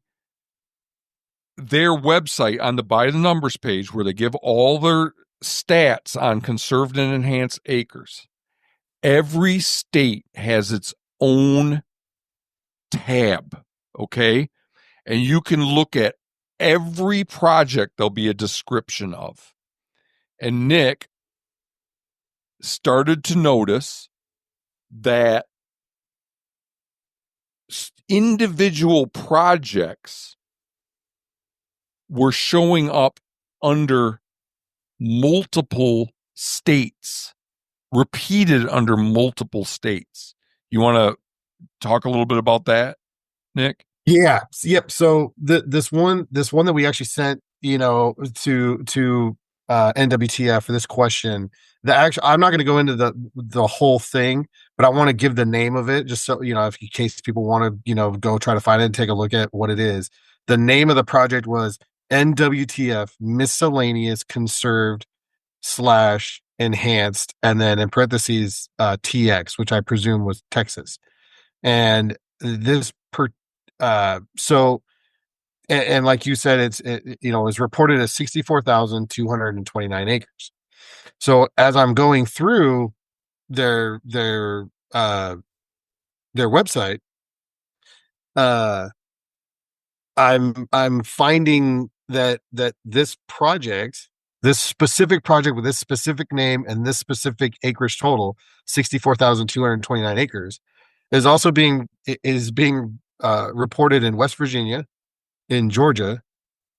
website on the by the numbers page where they give all their stats on conserved and enhanced acres. Every state has its own tab, okay? And you can look at every project there'll be a description of. And Nick started to notice that individual projects were showing up under multiple states, repeated under multiple states. You want to talk a little bit about that, Nick? Yeah. Yep. So this one that we actually sent, to NWTF for this question. I'm not going to go into the whole thing, but I want to give the name of it just so if in case people want to go try to find it and take a look at what it is. The name of the project was NWTF Miscellaneous Conserved / Enhanced, and then in parentheses TX, which I presume was Texas. And this so and like you said, it was reported as 64,229 acres. So as I'm going through their website, I'm finding that this project this specific project with this specific name and this specific acreage total, 64,229 acres, is also being reported in West Virginia, in Georgia,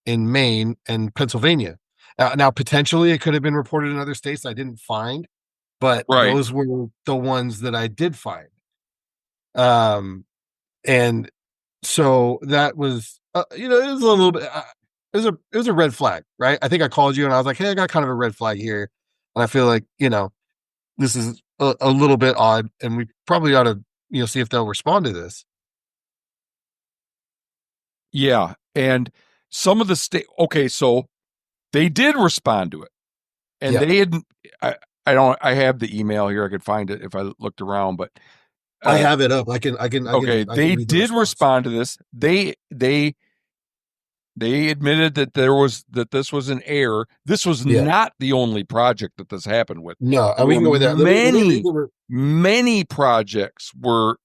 in Maine, and Pennsylvania. Now, potentially it could have been reported in other states I didn't find, but Right. those were the ones that I did find. And so that was, it was a little bit, it was a red flag, right? I think I called you and I was like, hey, I got kind of a red flag here, and I feel like this is a little bit odd, and we probably ought to see if they'll respond to this. Yeah, and some of the state. Okay, so they did respond to it, and they had. I have the email here. I could find it if I looked around, but I have it up. I can okay, they read the did response. respond to this. They admitted that this was an error. This was not the only project that this happened with. No, we can go with that. Many projects were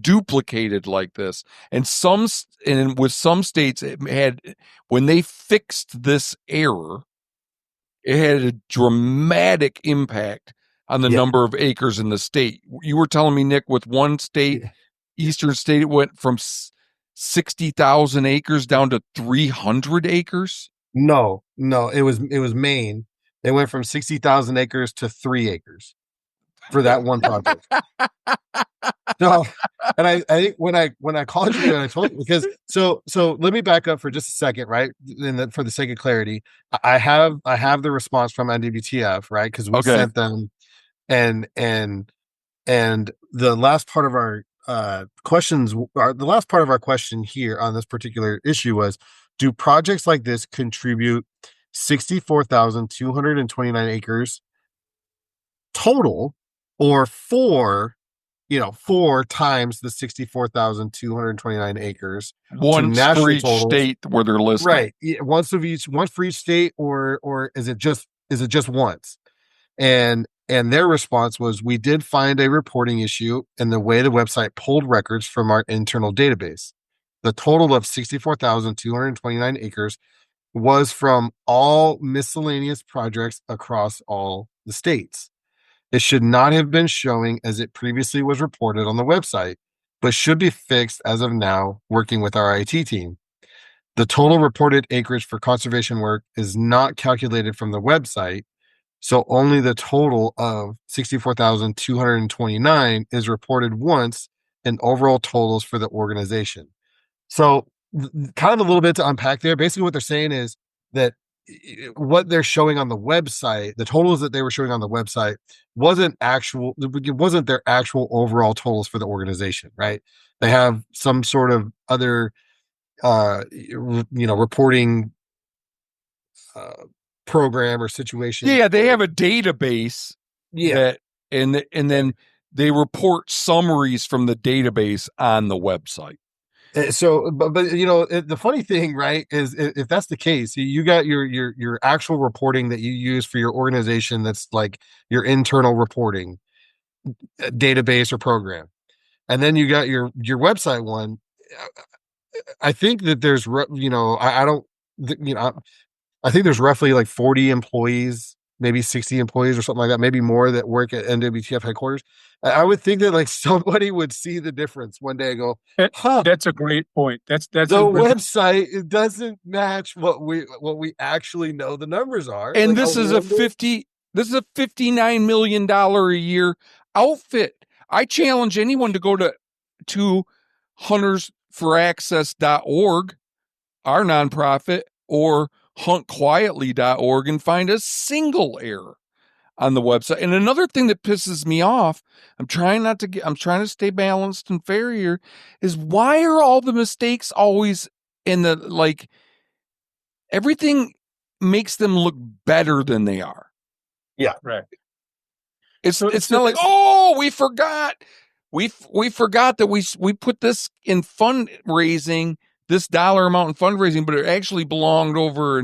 duplicated like this, and with some states it had, when they fixed this error, it had a dramatic impact on the number of acres in the state. You were telling me, Nick, with one state, Eastern state, it went from 60,000 acres down to 300 acres. No, it was Maine. They went from 60,000 acres to 3 acres for that one project. No, and I think when I called you and I told you, because so let me back up for just a second, right? And then for the sake of clarity, I have the response from NWTF, right? Because we sent them, and the last part of our the last part of our question here on this particular issue was, do projects like this contribute 64,229 acres total, or four times the 64,229 acres, once for each state where they're listed, right? Once for each state, or is it just once? And their response was, we did find a reporting issue in the way the website pulled records from our internal database. The total of 64,229 acres was from all miscellaneous projects across all the states. It should not have been showing as it previously was reported on the website, but should be fixed as of now, working with our IT team. The total reported acreage for conservation work is not calculated from the website, so only the total of 64,229 is reported once in overall totals for the organization. So kind of a little bit to unpack there. Basically what they're saying is that what they're showing on the website, the totals that they were showing on the website, wasn't their actual overall totals for the organization, right? They have some sort of other reporting program or situation. Yeah, they have a database. And then they report summaries from the database on the website. So, but the funny thing, right, is if that's the case, you got your actual reporting that you use for your organization, that's like your internal reporting database or program, and then you got your website one. I think that there's I don't I think there's roughly like 40 employees, maybe 60 employees or something like that, maybe more, that work at NWTF headquarters. I would think that like somebody would see the difference one day and go, huh, that's a great point. That's the website, it doesn't match what we actually know the numbers are. And like, this is a $59 million a year outfit. I challenge anyone to go to huntersforaccess.org, our nonprofit, or huntquietly.org, and find a single error on the website. And another thing that pisses me off, I'm trying to stay balanced and fair here, is why are all the mistakes always in the, like, everything makes them look better than they are. Yeah, right. It's not like, oh, we forgot. We forgot that we put this in fundraising, this dollar amount in fundraising, but it actually belonged over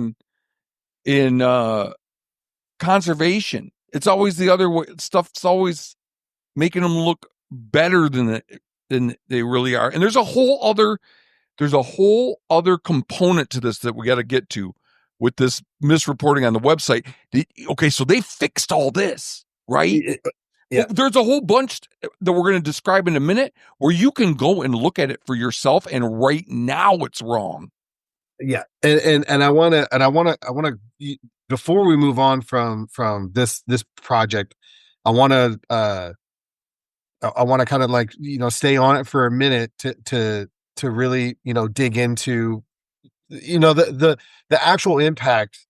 in conservation. It's always the other way. Stuff's always making them look better than they really are. And there's a whole other component to this that we got to get to, with this misreporting on the website. Okay, so they fixed all this, right? Yeah. There's a whole bunch that we're going to describe in a minute where you can go and look at it for yourself, and right now it's wrong. Yeah, and I want to before we move on from this project, I want to kind of like stay on it for a minute to really dig into the actual impact.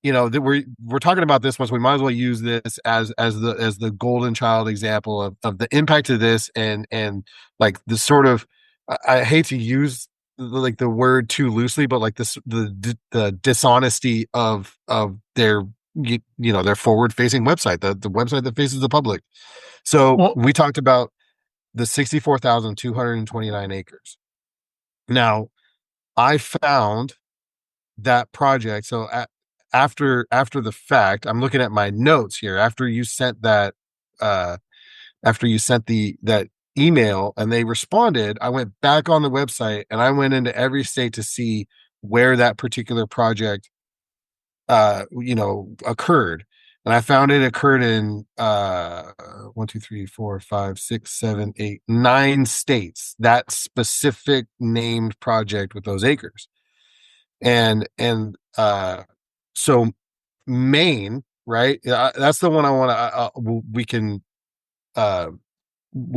That we're talking about this one, so we might as well use this as the golden child example of the impact of this, and like the sort of, I hate to use like the word too loosely, but like this the dishonesty of their their forward facing website, the website that faces the public. So we talked about the 64,229 acres. Now, I found that project. So after the fact, I'm looking at my notes here. After you sent that, that email and they responded, I went back on the website and I went into every state to see where that particular project, occurred. And I found it occurred in 1, 2, 3, 4, 5, 6, 7, 8, 9 states. That specific named project with those acres. And so Maine, right? That's the one I want to. We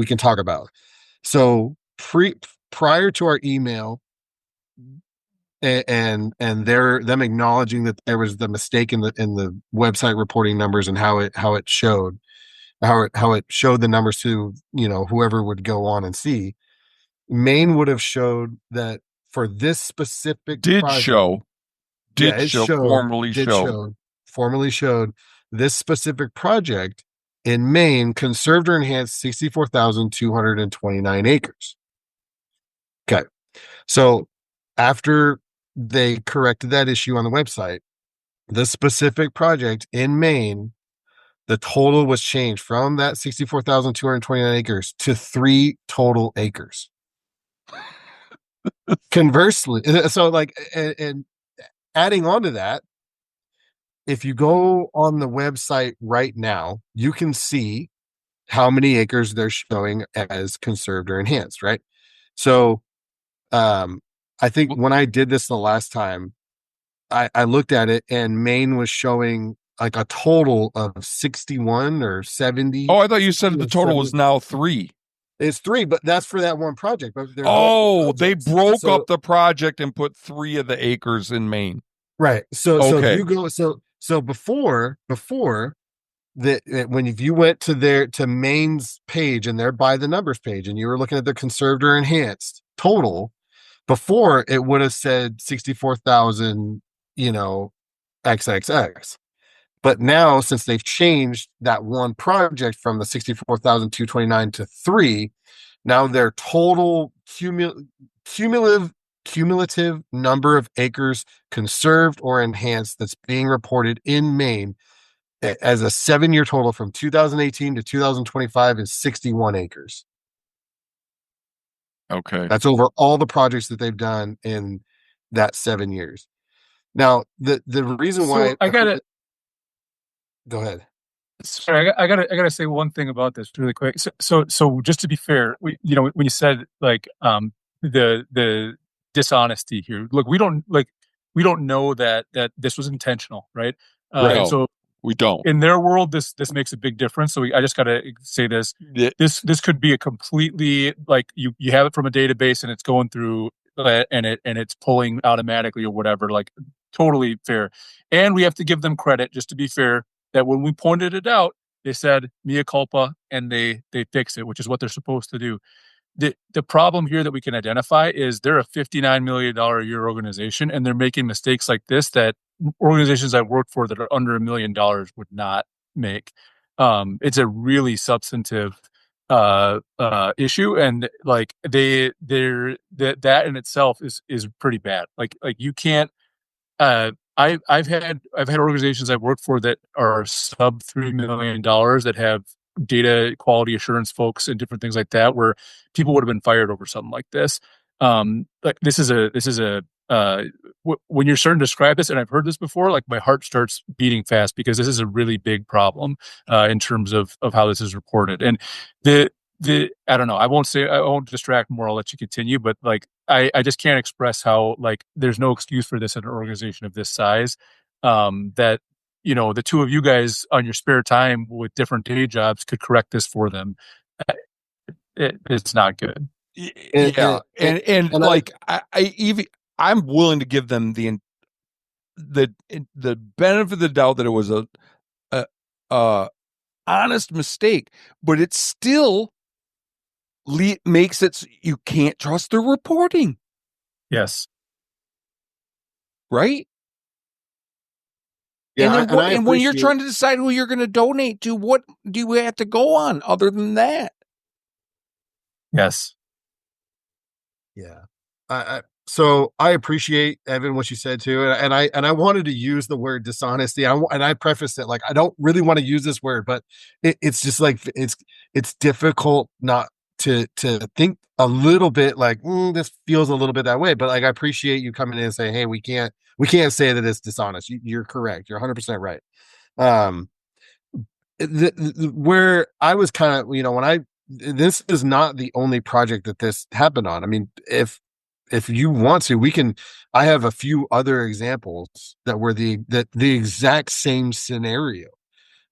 can talk about. So prior to our email, and them acknowledging that there was the mistake in the website reporting numbers and how it showed the numbers to whoever would go on and see. Maine would have showed that for this specific project, formally showed this specific project in Maine conserved or enhanced 64,229 acres. Okay. So after they corrected that issue on the website, the specific project in Maine, the total was changed from that 64,229 acres to 3 total acres. Conversely, so like, and adding on to that, if you go on the website right now, you can see how many acres they're showing as conserved or enhanced, right? So I think when I did this the last time, I looked at it and Maine was showing like a total of 61 or 70. Oh, I thought you said the total was now 3. It's 3, but that's for that one project. But they broke up the project and put 3 of the acres in Maine. Right. So if you go, so before that, when if you went to Maine's page and their by the numbers page and you were looking at the conserved or enhanced total, before it would have said 64,000, XXX. But now, since they've changed that one project from the 64,229 to 3, now their total cumulative number of acres conserved or enhanced that's being reported in Maine as a 7-year total from 2018 to 2025 is 61 acres. Okay. That's over all the projects that they've done in that 7 years. Now, the reason why I got it. Go ahead. Sorry, I gotta say one thing about this really quick. So just to be fair, when you said like the dishonesty here, look, we don't know that this was intentional, right? Right. So we don't. In their world, this makes a big difference. So I just gotta say this. This could be a completely like you have it from a database and it's going through and it's pulling automatically or whatever. Like totally fair, and we have to give them credit just to be fair. That when we pointed it out, they said mea culpa and they fix it, which is what they're supposed to do. The problem here that we can identify is they're a $59 million a year organization and they're making mistakes like this that organizations I work for that are under $1 million would not make. It's a really substantive issue, and like that in itself is pretty bad. Like you can't. I've had organizations I've worked for that are sub $3 million that have data quality assurance folks and different things like that, where people would have been fired over something like this. Like when you're starting to describe this, and I've heard this before, like my heart starts beating fast because this is a really big problem in terms of how this is reported. And the I don't know, I won't distract more. I'll let you continue, but like I just can't express how like there's no excuse for this in an organization of this size. That the two of you guys on your spare time with different day jobs could correct this for them. It's not good. Yeah, and and like I'm willing to give them the benefit of the doubt that it was a honest mistake, but it still makes it so you can't trust their reporting. Yes. Right. Yeah, and then and when you're trying to decide who you're going to donate to, what do you have to go on other than that? Yes. Yeah. So I appreciate, Evan, what you said too, and I wanted to use the word dishonesty. And I prefaced it like I don't really want to use this word, but it's just like it's difficult not to think a little bit like this feels a little bit that way. But like I appreciate you coming in and saying, hey, we can't say that it's dishonest. You're correct. You're 100% right. Um, where I was kind of, when this is not the only project that this happened on. I mean, if you want to, I have a few other examples that were the exact same scenario.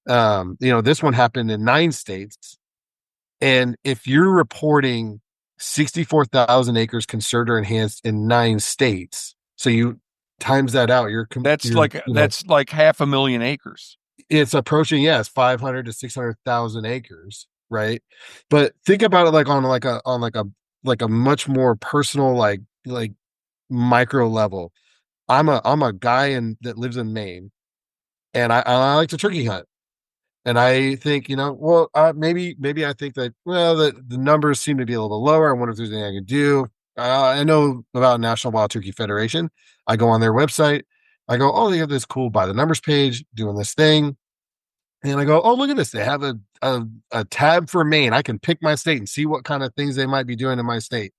This one happened in 9 states. And if you're reporting 64,000 acres conserved or enhanced in 9 states, so you times that out, that's like 500,000 acres. It's approaching, yes, 500 to 600,000 acres, right? But think about it like on a much more personal, like micro level. I'm a guy that lives in Maine, and I like to turkey hunt. And I think, maybe I think that, well, the numbers seem to be a little bit lower. I wonder if there's anything I can do. I know about National Wild Turkey Federation. I go on their website. I go, oh, they have this cool by the numbers page doing this thing. And I go, oh, look at this. They have a tab for Maine. I can pick my state and see what kind of things they might be doing in my state.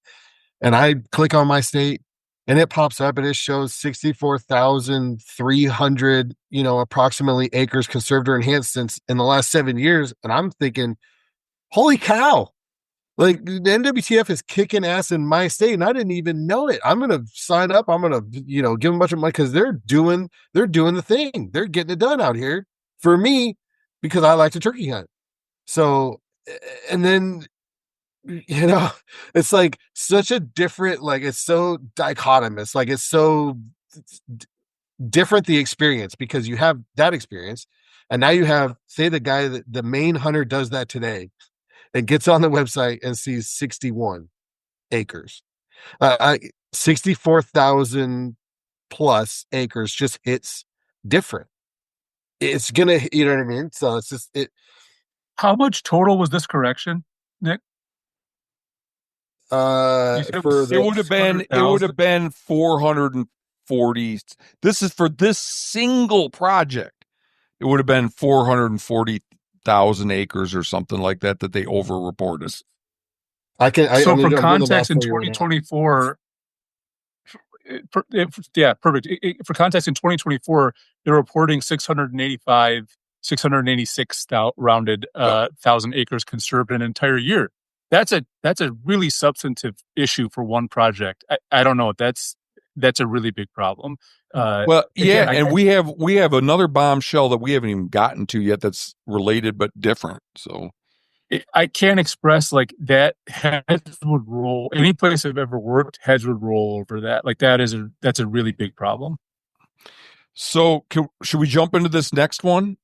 And I click on my state and it pops up and it shows 64,300, approximately acres conserved or enhanced since in the last 7 years. And I'm thinking, holy cow. Like the NWTF is kicking ass in my state, and I didn't even know it. I'm gonna sign up. I'm gonna, give them a bunch of money because they're doing the thing. They're getting it done out here for me because I like to turkey hunt. So, and then it's like such a different, like it's so dichotomous, like it's so different the experience because you have that experience, and now you have, say, the guy that the Maine hunter does that today and gets on the website and sees 61 acres. 64,000 plus acres just hits different. It's gonna, you know what I mean? So it's just it. How much total was this correction, Nick? It would have been 440. This is for this single project. It would have been 440,000 acres or something like that they over-reported. For context, in 2024, perfect. For context, in 2024, they're reporting 686 rounded thousand acres conserved in an entire year. That's a really substantive issue for one project. I don't know. That's a really big problem. And we have another bombshell that we haven't even gotten to yet that's related but different. So I can't express like that. Heads would roll. Any place I've ever worked, heads would roll over that. Like that's a really big problem. So should we jump into this next one?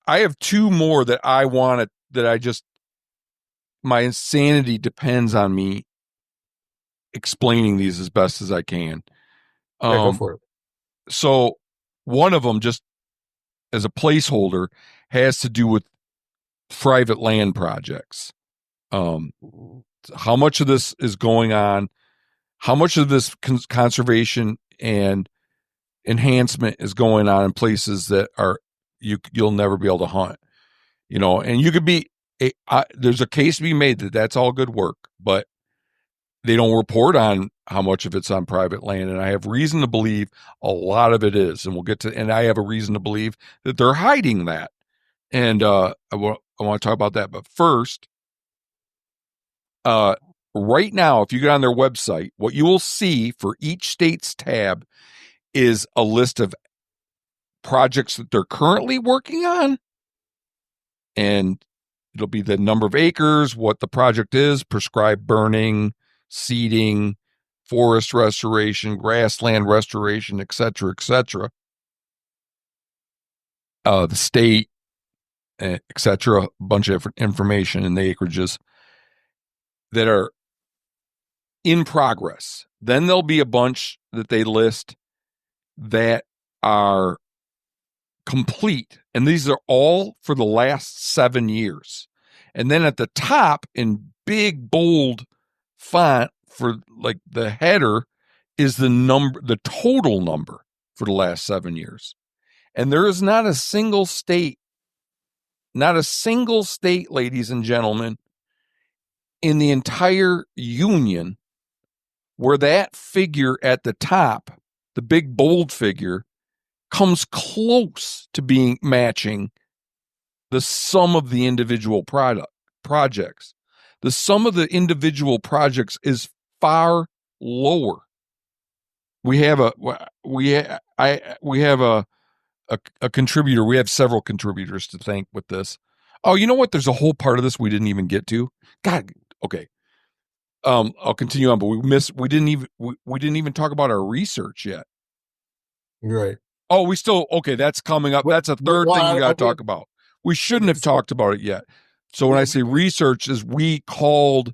I have 2 more that I want my insanity depends on me explaining these as best as I can. Go for it. So one of them, just as a placeholder, has to do with private land projects. How much of this is going on? How much of this conservation and enhancement is going on in places that you'll never be able to hunt? And you could be there's a case to be made that that's all good work, but they don't report on how much of it's on private land. And I have reason to believe a lot of it is. And I have a reason to believe that they're hiding that. And I want to talk about that. But first, right now, if you get on their website, what you will see for each state's tab is a list of projects that they're currently working on. And it'll be the number of acres, what the project is, prescribed burning, seeding, forest restoration, grassland restoration, et cetera, et cetera. The state, et cetera, a bunch of information in the acreages that are in progress. Then there'll be a bunch that they list that are complete. And these are all for the last 7 years. And then at the top in big, bold font for like the header is the total number for the last 7 years. And there is not a single state, ladies and gentlemen, in the entire union where that figure at the top, the big bold figure, comes close to being matching the sum of the individual projects. The sum of the individual projects is far lower. We have a contributor. We have several contributors to thank with this. Oh, you know what? There's a whole part of this we didn't even get to. God, okay. I'll continue on, but we didn't even talk about our research yet. Right. Oh, that's coming up. That's a third thing we got to talk about. We shouldn't have talked about it yet. So when I say research, is we called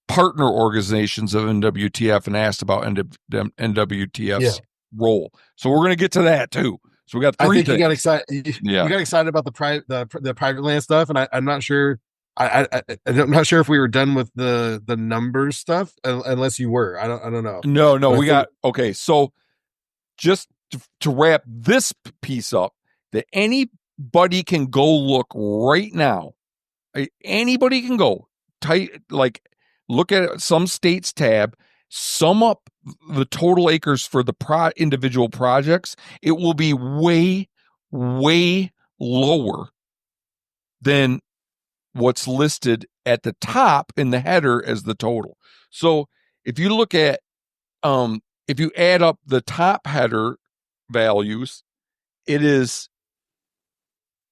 partner organizations of NWTF and asked about NWTF's role. So we're going to get to that too. So we got three things. You got excited. You got excited about the private land stuff, and I'm not sure. I'm not sure if we were done with the numbers stuff, unless you were. I don't know. No, we got okay. So just to wrap this piece up, that anybody can go look right now. Anybody can go look at some states tab, sum up the total acres for the individual projects. It will be way, way lower than what's listed at the top in the header as the total. So if you look at, if you add up the top header values, it is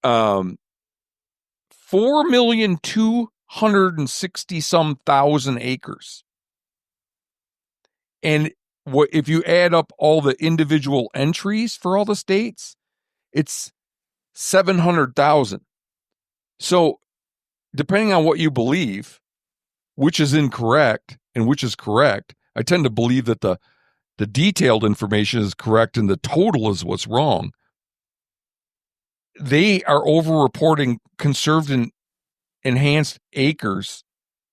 4,260,000 some thousand acres. And if you add up all the individual entries for all the states, it's 700,000. So depending on what you believe, which is incorrect and which is correct, I tend to believe that the detailed information is correct and the total is what's wrong. They are over-reporting conserved and enhanced acres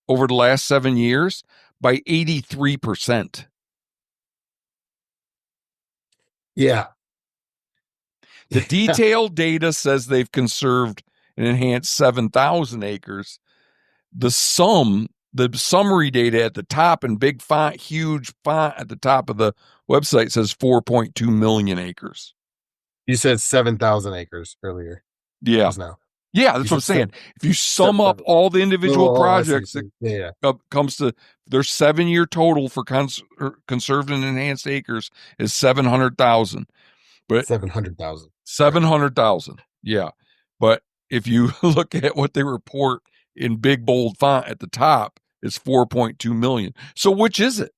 over the last 7 years by 83%. Yeah. The detailed data says they've conserved and enhanced 7,000 acres. The summary data at the top in big font, huge font at the top of the website says 4.2 million acres. You said 7,000 acres earlier. Yeah. Now. Yeah, that's what I'm saying. If you sum up all the individual projects, comes to their 7-year total for conserved and enhanced acres is 700,000. But 700,000. 700,000. Yeah. But if you look at what they report in big bold font at the top, it's 4.2 million. So which is it?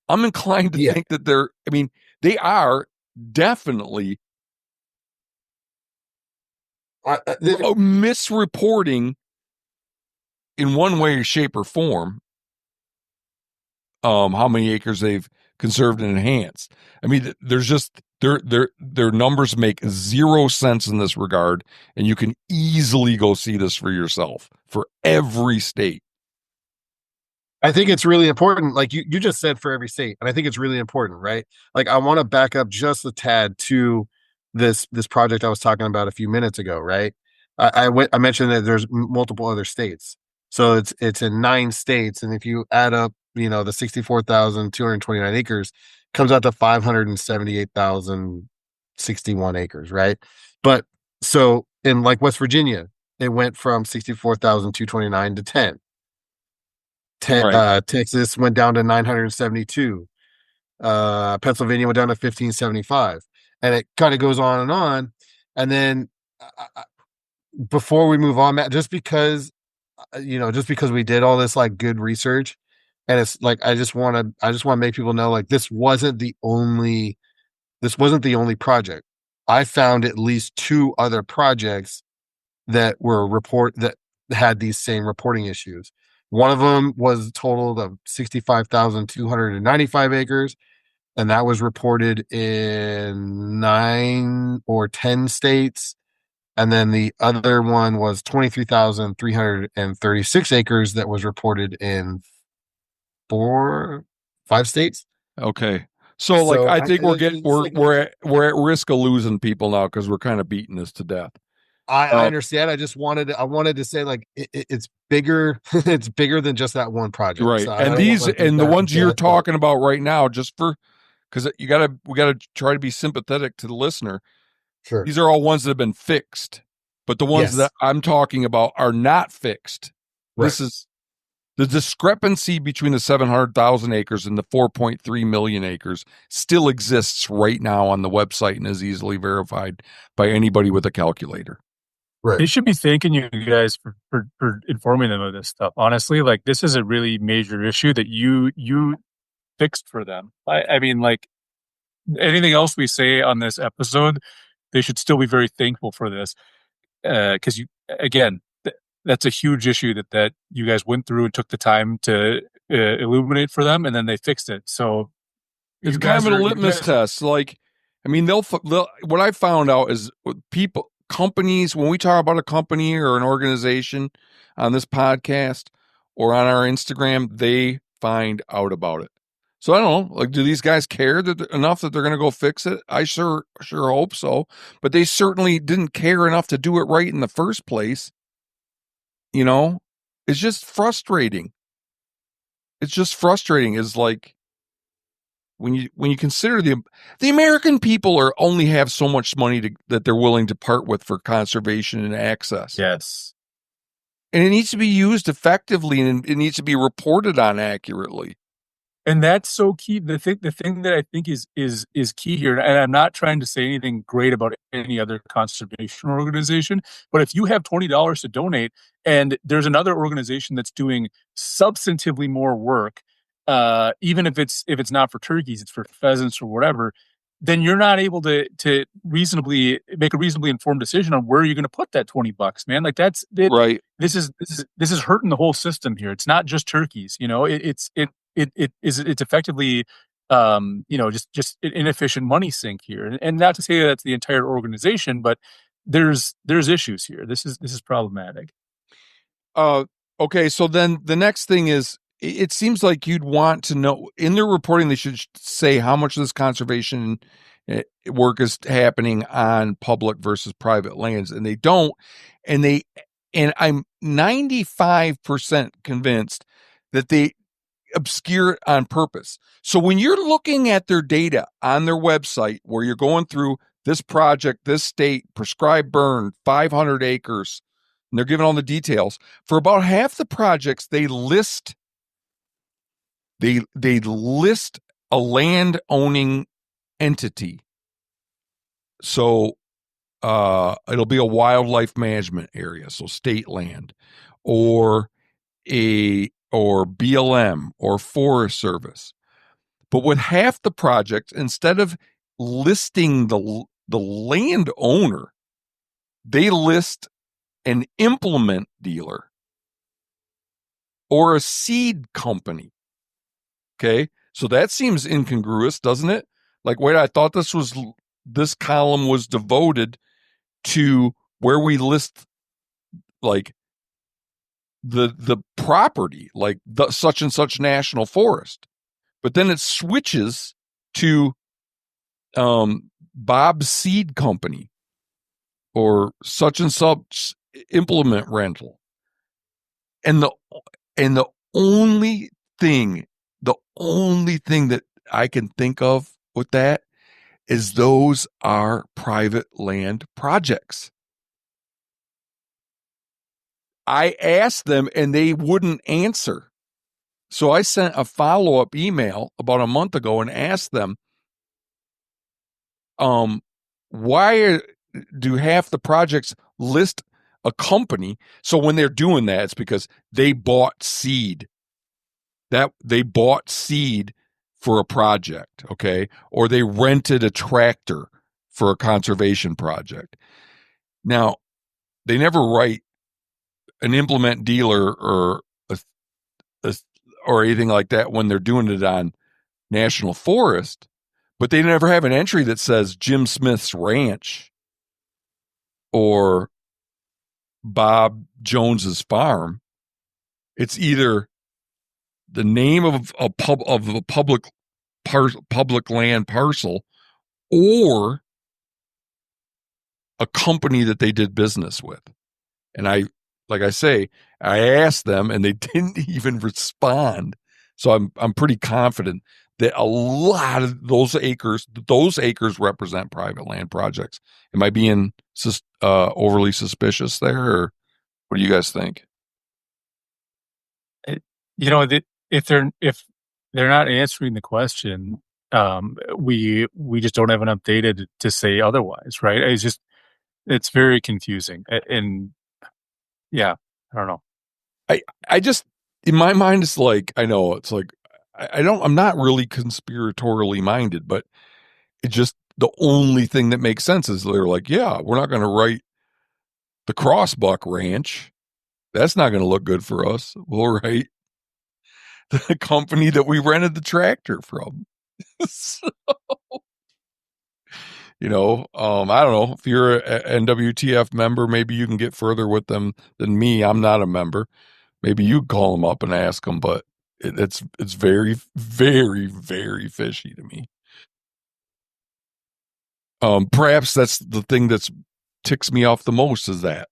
I'm inclined to think that they are definitely misreporting in one way, shape, or form how many acres they've conserved and enhanced. I mean, there's just their numbers make zero sense in this regard, and you can easily go see this for yourself for every state. I think it's really important, like you just said, for every state, and I think it's really important, right? Like, I want to back up just a tad to this project I was talking about a few minutes ago, right? I mentioned that there's multiple other states, so it's in 9 states, and if you add up the 64,229 acres comes out to 578,061 acres, right? But so in like West Virginia, it went from 64,229 to 10. Right. Texas went down to 972. Pennsylvania went down to 1575, and it kind of goes on and on. And then before we move on, Matt, just because we did all this like good research, and it's like I just want to make people know like this wasn't the only project. I found at least two other projects that had these same reporting issues. One of them was a total of 65,295 acres, and that was reported in 9 or 10 states. And then the other one was 23,336 acres that was reported in 5 states. Okay. So like So I I, think we're getting it's like we're at risk of losing people now because we're kind of beating this to death. I understand. I wanted to say like it's bigger. It's bigger than just that one project. Right. So I And don't want these to beat and the that to ones you're death, but talking about right now, just for because we gotta try to be sympathetic to the listener. sure. These are all ones that have been fixed, but the ones Yes. that I'm talking about are not fixed. Right. This is the discrepancy between the 700,000 acres and the 4.3 million acres still exists right now on the website and is easily verified by anybody with a calculator. Right. They should be thanking you guys for informing them of this stuff. Honestly, like this is a really major issue that you fixed for them. I mean, like anything else we say on this episode, they should still be very thankful for this. Because you again, that's a huge issue that you guys went through and took the time to illuminate for them, and then they fixed it. So It's you kind guys of a are you litmus guys, test. Like, I mean, they'll what I found out is companies, when we talk about a company or an organization on this podcast or on our Instagram, they find out about it. So I don't know, like, do these guys care enough that they're going to go fix it? I sure hope so, but they certainly didn't care enough to do it right in the first place. You know, it's just frustrating. It's just frustrating. Is like when you consider the American people are only have so much money that they're willing to part with for conservation and access, yes. and it needs to be used effectively and it needs to be reported on accurately. And that's so key. The thing that I think is key here, and I'm not trying to say anything great about any other conservation organization, but if you have $20 to donate and there's another organization that's doing substantively more work, even if it's not for turkeys, it's for pheasants or whatever, then you're not able to reasonably make a reasonably informed decision on where you're going to put that $20, man. Like that's it. Right. This is hurting the whole system here. It's not just turkeys, it's effectively just an inefficient money sink here, and not to say that that's the entire organization, but there's issues here. This is problematic. Okay, so then the next thing is it seems like you'd want to know in their reporting they should say how much of this conservation work is happening on public versus private lands, and they don't. And I'm 95% convinced that they obscure it on purpose. So when you're looking at their data on their website, where you're going through this project, this state, prescribed burn, 500 acres, and they're giving all the details, for about half the projects, they list a land owning entity. So it'll be a wildlife management area, so state land, or BLM or Forest Service. But with half the projects, instead of listing the landowner, they list an implement dealer or a seed company. Okay, so that seems incongruous, doesn't it? Like, wait, I thought this column was devoted to where we list like the property, like the such and such national forest. But then it switches to Bob's Seed Company or such and such implement rental. And the only thing the only thing that I can think of with that is those are private land projects. I asked them and they wouldn't answer. So I sent a follow-up email about a month ago and asked them, why do half the projects list a company? So when they're doing that, it's because they bought seed. That they bought seed for a project, okay? Or they rented a tractor for a conservation project. Now, they never write an implement dealer or or anything like that when they're doing it on National Forest, but they never have an entry that says Jim Smith's Ranch or Bob Jones's farm. It's either the name of a public land parcel or a company that they did business with. And like I say, I asked them and they didn't even respond. So I'm pretty confident that a lot of those acres represent private land projects. Am I being overly suspicious there, or what do you guys think? If they're not answering the question, we just don't have enough data to say otherwise, right? It's very confusing, and yeah, I don't know. I just, in my mind, it's like, I know it's like, I'm not really conspiratorially minded, but it's just the only thing that makes sense is they're like, yeah, we're not going to write the Crossbuck Ranch. That's not going to look good for us. We'll write the company that we rented the tractor from. So, I don't know if you're a NWTF member, maybe you can get further with them than me. I'm not a member. Maybe you call them up and ask them, but it's very, very, very fishy to me. Perhaps that's the thing that's ticks me off the most is that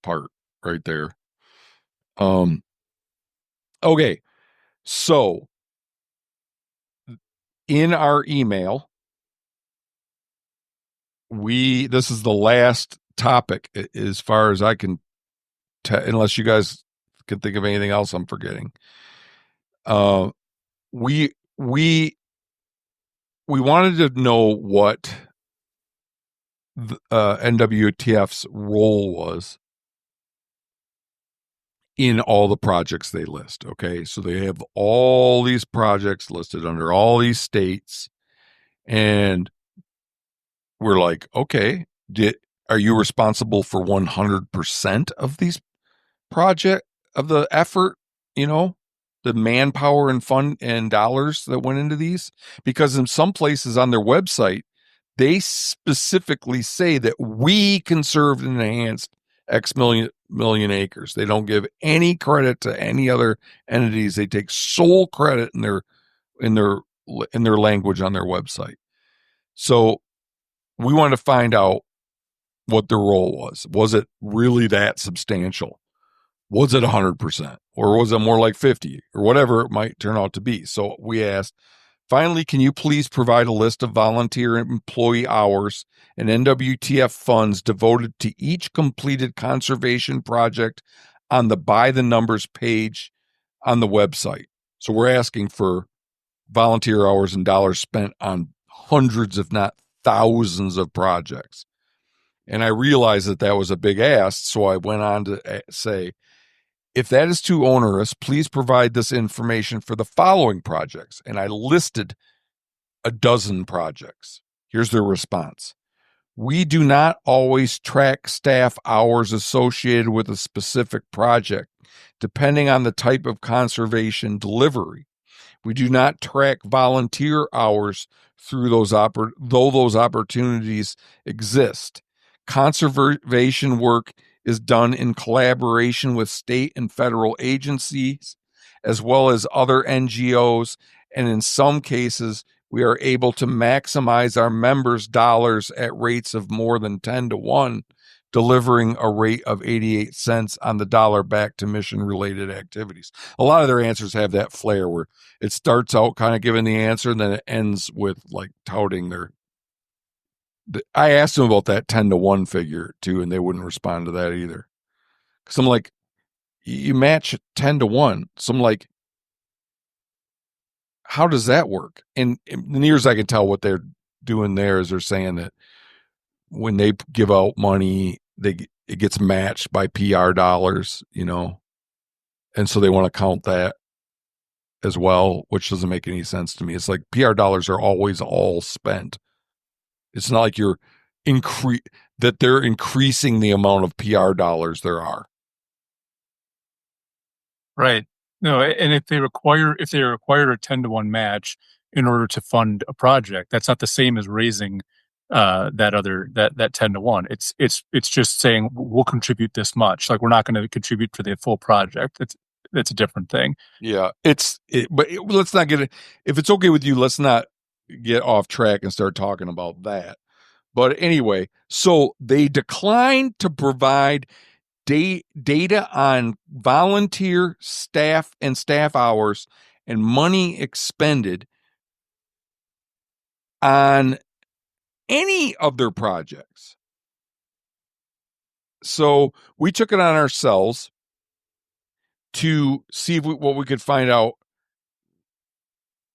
part right there. Okay. So in our email, this is the last topic as far as I can unless you guys can think of anything else I'm forgetting. We wanted to know what the, NWTF's role was in all the projects they list. Okay. So they have all these projects listed under all these states. And we're like, okay, are you responsible for 100% of these of the effort, the manpower and fund and dollars that went into these? Because in some places on their website, they specifically say that we conserved and enhanced X million acres. They don't give any credit to any other entities. They take sole credit in their language on their website. So we wanted to find out what their role was. Was it really that substantial? Was it 100%? Or was it more like 50 or whatever it might turn out to be? So we asked, finally, can you please provide a list of volunteer employee hours and NWTF funds devoted to each completed conservation project on the by the numbers page on the website? So we're asking for volunteer hours and dollars spent on hundreds, if not thousands of projects. And I realized that was a big ask. So I went on to say, if that is too onerous, please provide this information for the following projects. And I listed a dozen projects. Here's their response. We do not always track staff hours associated with a specific project, depending on the type of conservation delivery. We do not track volunteer hours through though those opportunities exist. Conservation work is done in collaboration with state and federal agencies, as well as other NGOs, and in some cases, we are able to maximize our members' dollars at rates of more than 10 to 1 delivering a rate of 88 cents on the dollar back to mission related activities. A lot of their answers have that flair where it starts out kind of giving the answer and then it ends with like touting I asked them about that 10-to-1 figure too, and they wouldn't respond to that either. Cause I'm like, you match 10-to-1. So I'm like, how does that work? And near as I can tell, what they're doing there is they're saying that when they give out money, it gets matched by PR dollars, and so they want to count that as well, which doesn't make any sense to me. It's like PR dollars are always all spent. It's not like they're increasing the amount of PR dollars there are. Right. No, and if they require a 10-to-1 match in order to fund a project, that's not the same as raising that 10-to-1. It's just saying we'll contribute this much. Like we're not going to contribute for the full project. That's a different thing. Yeah, but let's not get it. If it's okay with you, let's not get off track and start talking about that. But anyway, so they declined to provide data on volunteer staff and staff hours and money expended on any of their projects. So we took it on ourselves to see what we could find out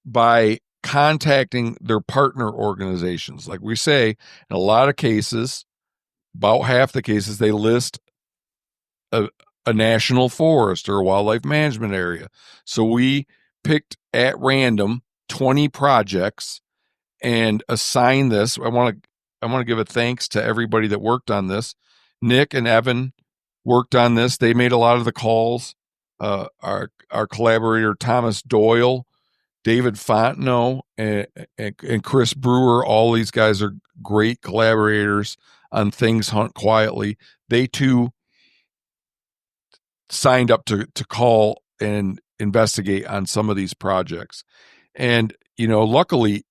by contacting their partner organizations. Like we say, in a lot of cases, about half the cases, they list a national forest or a wildlife management area. So we picked at random 20 projects and assigned this. I want to give a thanks to everybody that worked on this. Nick and Evan worked on this. They made a lot of the calls. Our collaborator Thomas Doyle, David Fontenot, and Chris Brewer, all these guys are great collaborators on Things Hunt Quietly. They too signed up to call and investigate on some of these projects. And, luckily,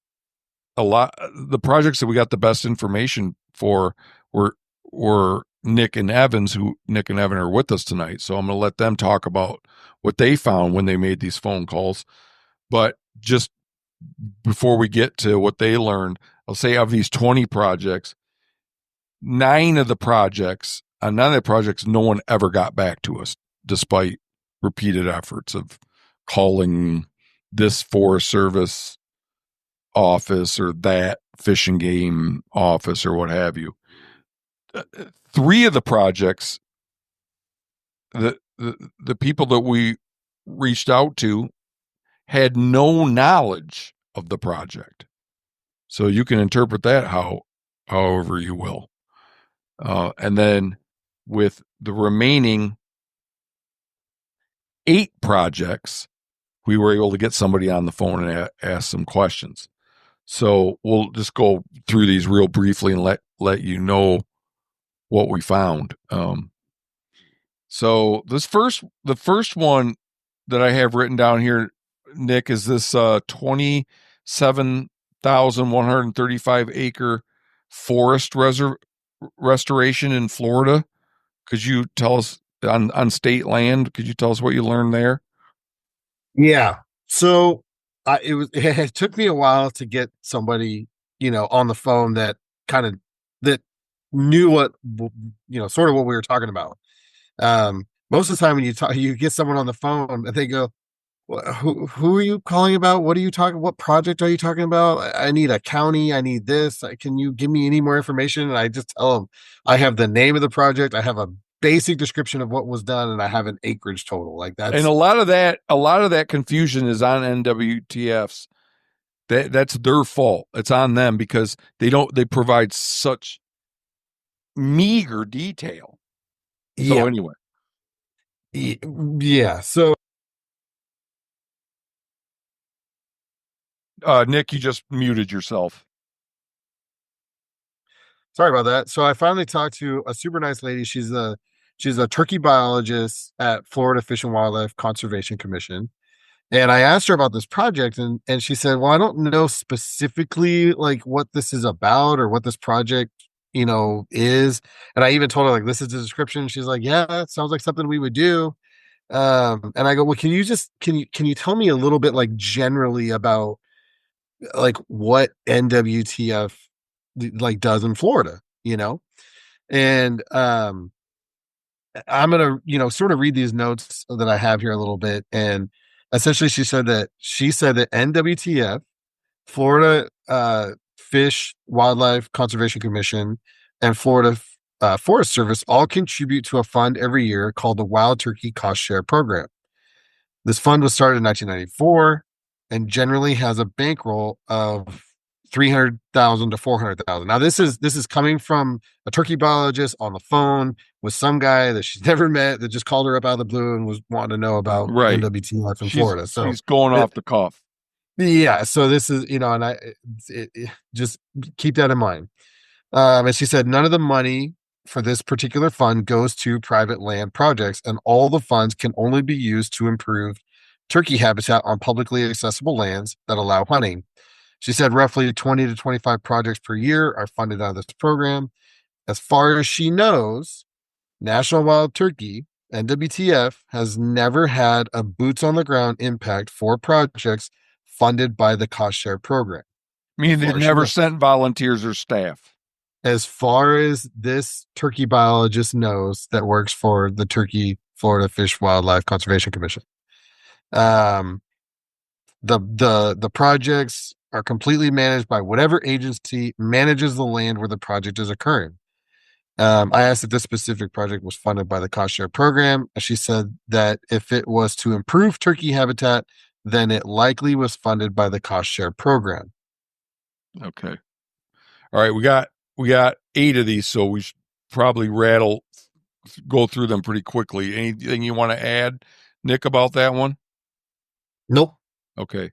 the projects that we got the best information for were Nick and Evan are with us tonight. So I'm going to let them talk about what they found when they made these phone calls. But just before we get to what they learned, I'll say of these 20 projects, none of the projects, no one ever got back to us, despite repeated efforts of calling this Forest Service office or that Fish and Game office or what have you. 3 of the projects, the people that we reached out to had no knowledge of the project. So you can interpret that however you will. And then with the remaining 8 projects, we were able to get somebody on the phone and ask some questions. So we'll just go through these real briefly and let you know what we found. So the first one that I have written down here, Nick, is this 27,135 acre forest restoration in Florida. Could you tell us on state land? Could you tell us what you learned there? Yeah. So it took me a while to get somebody, on the phone that knew what, sort of what we were talking about. Most of the time when you get someone on the phone and they go, who are you calling about? What project are you talking about? I need a county. I need this. Can you give me any more information? And I just tell them I have the name of the project. I have a basic description of what was done, and I have an acreage total. Like that's, and a lot of that confusion is on NWTFs. That's their fault. It's on them because they provide such meager detail. So anyway. Yeah. So Nick, you just muted yourself. Sorry about that. So I finally talked to a super nice lady. She's a turkey biologist at Florida Fish and Wildlife Conservation Commission. And I asked her about this project, and she said, well, I don't know specifically like what this is about or what this project is. And I even told her, like, this is the description. She's like, yeah, that sounds like something we would do. And I go, well, can you tell me a little bit, like, generally about, like, what NWTF like does in Florida, And I'm gonna, sort of read these notes that I have here a little bit. And essentially she said that NWTF, Florida Fish Wildlife Conservation Commission, and Florida Forest Service all contribute to a fund every year called the Wild Turkey Cost Share Program. This fund was started in 1994 and generally has a bankroll of 300,000 to 400,000. Now this is coming from a turkey biologist on the phone with some guy that she's never met that just called her up out of the blue and was wanting to know about Right. NWTF in Florida. So she's going off the cuff. yeah, so this is, and just keep that in mind. And she said none of the money for this particular fund goes to private land projects, and all the funds can only be used to improve turkey habitat on publicly accessible lands that allow hunting. She said roughly 20 to 25 projects per year are funded out of this program. As far as she knows, National Wild Turkey, NWTF, has never had a boots on the ground impact for projects funded by the cost share program. Meaning they've never sent volunteers or staff. As far as this turkey biologist knows that works for the Florida Fish Wildlife Conservation Commission. The projects are completely managed by whatever agency manages the land where the project is occurring. I asked if this specific project was funded by the cost share program. She said that if it was to improve turkey habitat, then it likely was funded by the cost share program. Okay. All right. We got 8 of these, so we should probably go through them pretty quickly. Anything you want to add, Nick, about that one? Nope. Okay.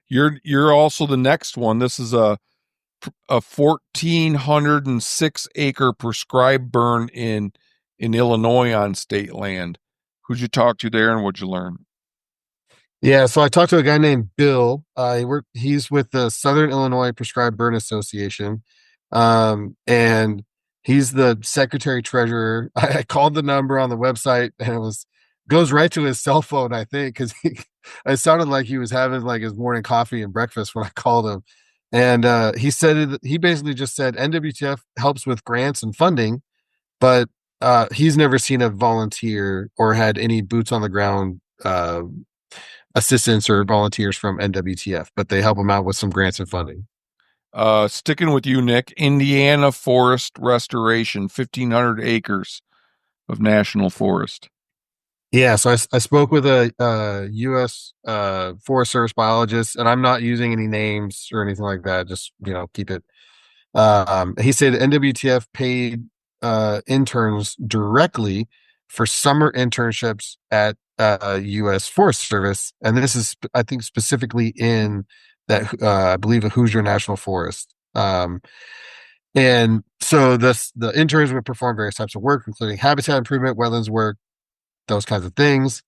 You're also the next one. This is a 1,406 acre prescribed burn in Illinois on state land. Who'd you talk to there, and what'd you learn? Yeah, so I talked to a guy named Bill. He's with the Southern Illinois Prescribed Burn Association, and he's the secretary treasurer. I called the number on the website, and goes right to his cell phone, I think, because it sounded like he was having like his morning coffee and breakfast when I called him. And he basically just said NWTF helps with grants and funding, but he's never seen a volunteer or had any boots on the ground assistants or volunteers from NWTF, but they help them out with some grants and funding. Sticking with you, Nick, Indiana Forest Restoration, 1,500 acres of national forest. Yeah, so I spoke with a U.S. Forest Service biologist, and I'm not using any names or anything like that. Just keep it. He said NWTF paid interns directly for summer internships at U.S. Forest Service, and this is, I think, specifically in that I believe a Hoosier National Forest. And so the interns would perform various types of work, including habitat improvement, wetlands work, those kinds of things.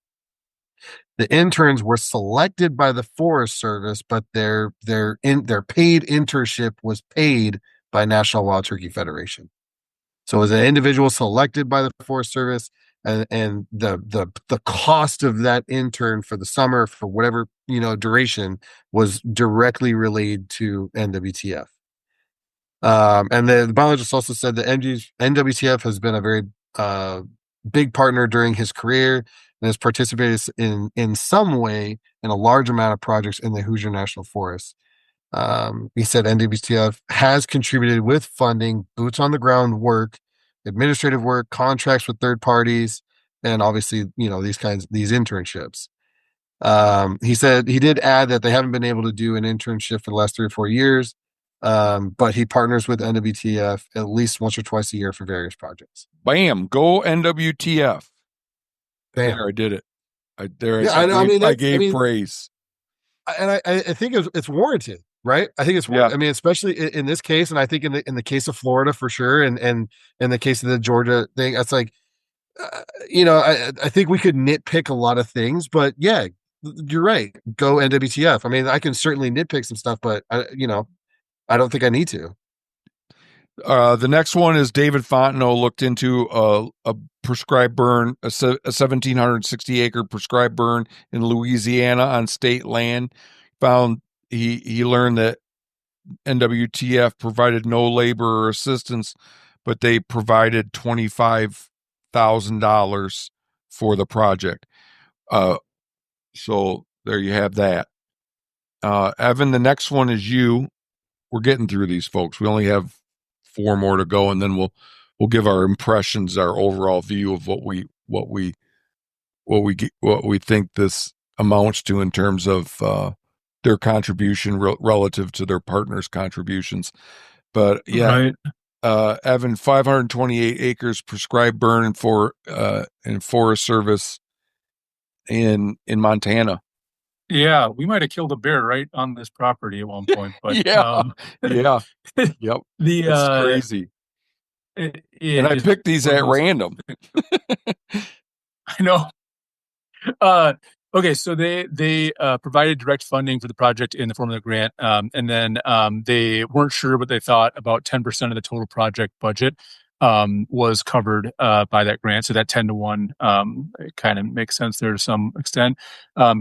The interns were selected by the Forest Service, but their paid internship was paid by National Wild Turkey Federation. So it was an individual selected by the Forest Service, and the cost of that intern for the summer for whatever duration was directly related to NWTF. And the biologist also said that NWTF has been a very big partner during his career and has participated in some way in a large amount of projects in the Hoosier National Forest. He said NWTF has contributed with funding, boots on the ground work, administrative work, contracts with third parties, and obviously, these internships. He said he did add that they haven't been able to do an internship for the last 3 or 4 years, but he partners with NWTF at least once or twice a year for various projects. Bam! Go NWTF. Bam. There, I did it. I gave praise. And I think it's warranted, right? I think it's, I mean, especially in this case, and I think in the case of Florida for sure, and in the case of the Georgia thing, it's like, I think we could nitpick a lot of things, but yeah, you're right. Go NWTF. I mean, I can certainly nitpick some stuff, but I don't think I need to. The next one is David Fontenot looked into a prescribed burn, a 1,760 acre prescribed burn in Louisiana on state land. Found he learned that NWTF provided no labor or assistance, but they provided $25,000 for the project. So there you have that. Evan, the next one is you. We're getting through these, folks. We only have 4 more to go, and then we'll give our impressions, our overall view of what we think this amounts to in terms of their contribution relative to their partners' contributions. But yeah, right. Evan, 528 acres prescribed burn in Forest Service in Montana. Yeah, we might have killed a bear right on this property at one point, but yeah, yep. It's crazy. And I picked these at random. I know. Okay, so they provided direct funding for the project in the form of the grant, and then they weren't sure, but they thought about 10% of the total project budget was covered by that grant. So that 10-to-1 it kind of makes sense there to some extent.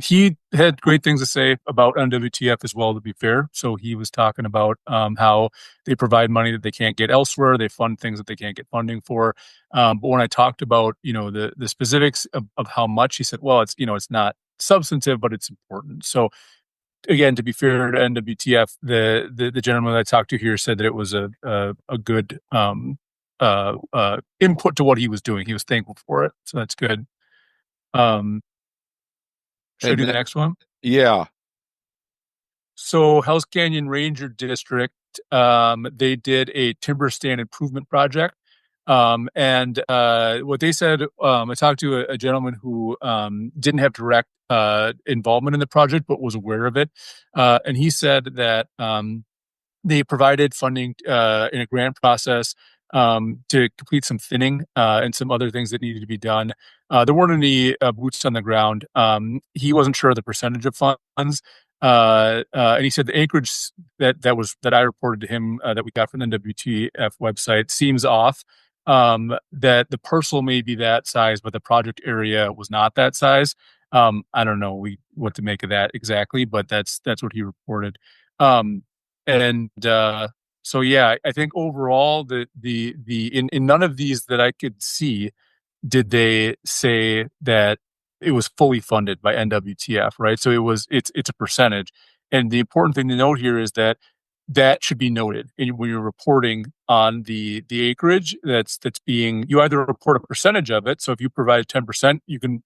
He had great things to say about NWTF as well, to be fair. So he was talking about how they provide money that they can't get elsewhere. They fund things that they can't get funding for. But when I talked about, the specifics of how much, he said, well, it's not substantive, but it's important. So again, to be fair to NWTF, the gentleman that I talked to here said that it was a good input to what he was doing. He was thankful for it. So that's good. Should I do the next one? Yeah. So Hell's Canyon Ranger District, they did a timber stand improvement project. And what they said, I talked to a gentleman who didn't have direct involvement in the project, but was aware of it. And he said that they provided funding in a grant process to complete some thinning and some other things that needed to be done. There weren't any boots on the ground. He wasn't sure of the percentage of funds. And he said the acreage that I reported to him that we got from the WTF website seems off. That the parcel may be that size, but the project area was not that size. I don't know what to make of that exactly, but that's what he reported. So yeah, I think overall in none of these that I could see did they say that it was fully funded by NWTF, right? So it's a percentage. And the important thing to note here is that should be noted when you're reporting on the acreage that's being, you either report a percentage of it. So if you provide 10%, you can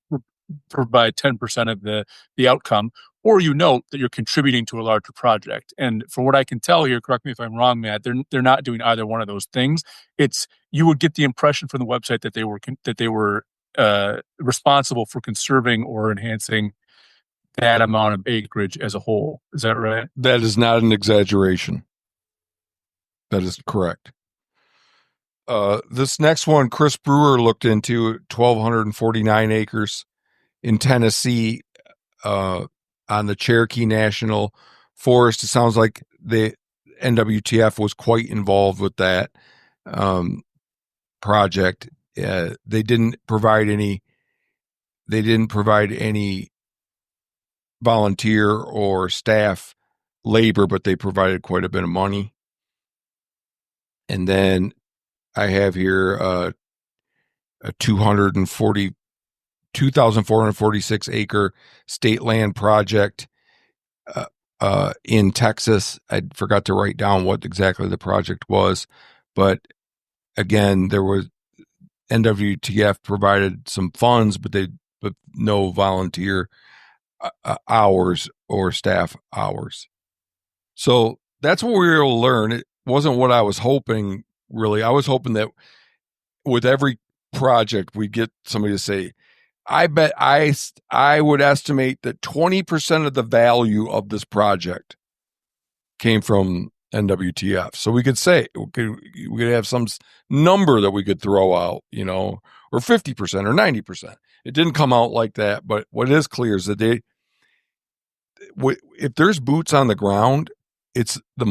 provide 10% of the outcome, or you note that you're contributing to a larger project. And from what I can tell here, correct me if I'm wrong, Matt, they're not doing either one of those things. You would get the impression from the website that they were responsible for conserving or enhancing that amount of acreage as a whole. Is that right? That is not an exaggeration. That is correct. This next one, Chris Brewer looked into 1,249 acres in Tennessee on the Cherokee National Forest. It sounds like the NWTF was quite involved with that project. They didn't provide any volunteer or staff labor, but they provided quite a bit of money. And then I have here a 2,446 acre state land project in Texas. I forgot to write down what exactly the project was, but again, there was NWTF provided some funds, but no volunteer hours or staff hours. So that's what we were able to learn. It wasn't what I was hoping, really. I was hoping that with every project, we get somebody to say, I bet I would estimate that 20% of the value of this project came from NWTF. So we could say, we could have some number that we could throw out, or 50% or 90%. It didn't come out like that, but what is clear is that if there's boots on the ground, it's the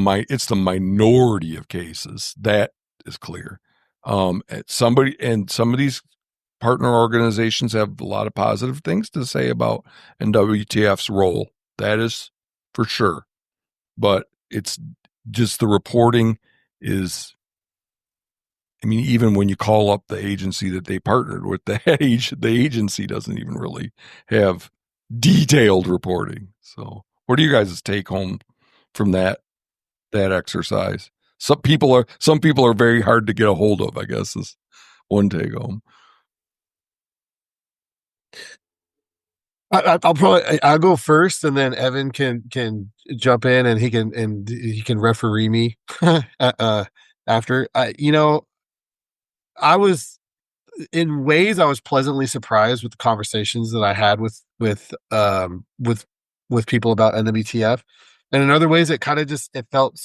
minority of cases that is clear. Some of these partner organizations have a lot of positive things to say about NWTF's role. That is for sure. But it's just the reporting is, I mean, even when you call up the agency that they partnered with, the agency doesn't even really have detailed reporting. So what do you guys take home from that exercise? Some people are very hard to get a hold of, I guess, is one take home. I'll go first, and then Evan can jump in, and he can referee me after. I was in ways I was pleasantly surprised with the conversations that I had with people about NWTF, and in other ways it kind of just it felt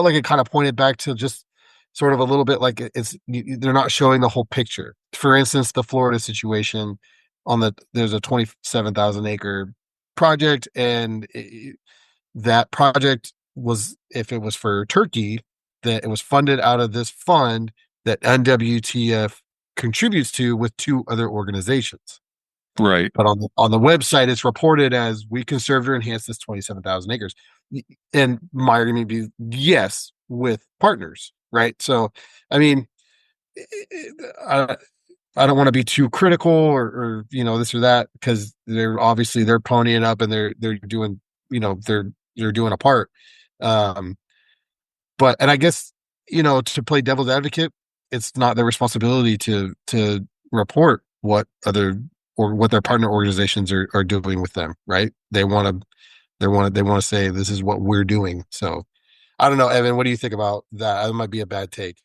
like it kind of pointed back to just sort of a little bit like they're not showing the whole picture. For instance, the Florida situation there's a 27,000 acre project, and that project was, if it was for Turkey, that it was funded out of this fund that NWTF contributes to with two other organizations. Right. But on the website, it's reported as we conserved or enhanced this 27,000 acres. And my argument would be yes, with partners, right? So, I mean, I don't want to be too critical or this or that, because they're ponying up and they're doing they're doing a part. But I guess to play devil's advocate, it's not their responsibility to report what their partner organizations are doing with them, right? They want to say this is what we're doing. So I don't know, Evan, what do you think about that? That might be a bad take.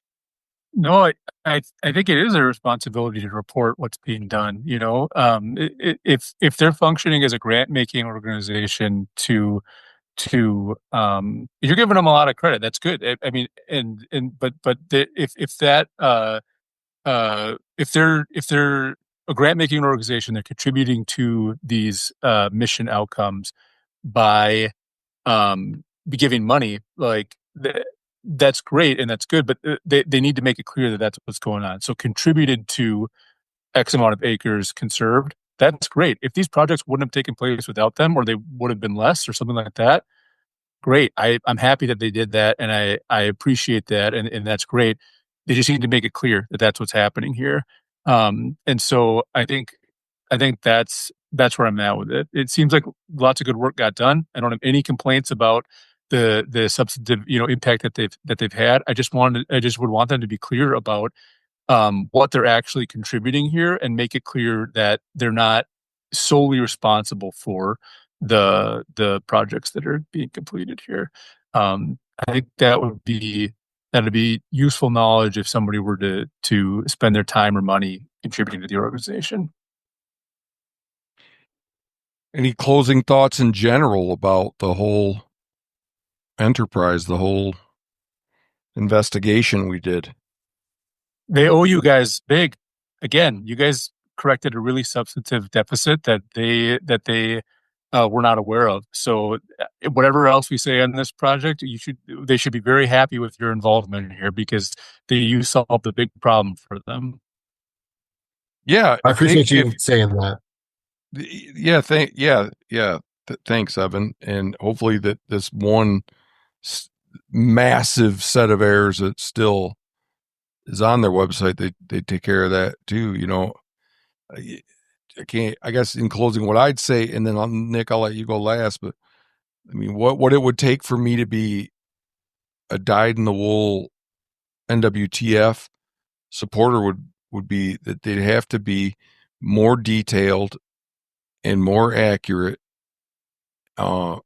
No, I think it is a responsibility to report what's being done. If they're functioning as a grant making organization you're giving them a lot of credit. That's good. I mean, if they're a grant making organization, they're contributing to these mission outcomes by giving money, that's great and that's good, but they need to make it clear that that's what's going on. So contributed to X amount of acres conserved. That's great. If these projects wouldn't have taken place without them, or they would have been less or something like that, great. I'm happy that they did that, and I appreciate that, and that's great. They just need to make it clear that that's what's happening here. And so I think that's where I'm at with it. It seems like lots of good work got done. I don't have any complaints about the substantive impact that they've had. I just would want them to be clear about what they're actually contributing here, and make it clear that they're not solely responsible for the projects that are being completed here. I think that'd be useful knowledge if somebody were to spend their time or money contributing to the organization. Any closing thoughts in general about the whole enterprise, the whole investigation we did? They owe you guys big. Again, you guys corrected a really substantive deficit that they were not aware of. So whatever else we say on this project, they should be very happy with your involvement here, because you solved the big problem for them. Yeah, I appreciate you saying that. Yeah, thanks, Evan. And hopefully that this one massive set of errors that still is on their website, they take care of that too. I guess in closing, what I'd say, and then Nick, I'll let you go last, but I mean, what it would take for me to be a dyed in the wool NWTF supporter would be that they'd have to be more detailed and more accurate, and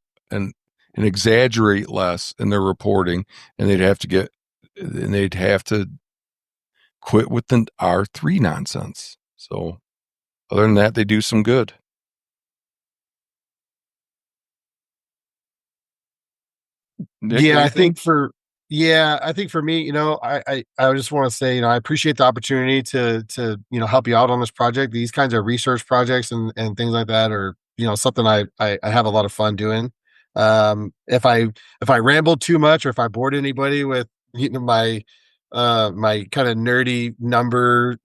exaggerate less in their reporting, and they'd have to quit with the R3 nonsense. So other than that, they do some good. Nick, I think for me, I just want to say, I appreciate the opportunity to help you out on this project. These kinds of research projects and things like that are, something I have a lot of fun doing. If I rambled too much, or if I bored anybody with my my kind of nerdy number,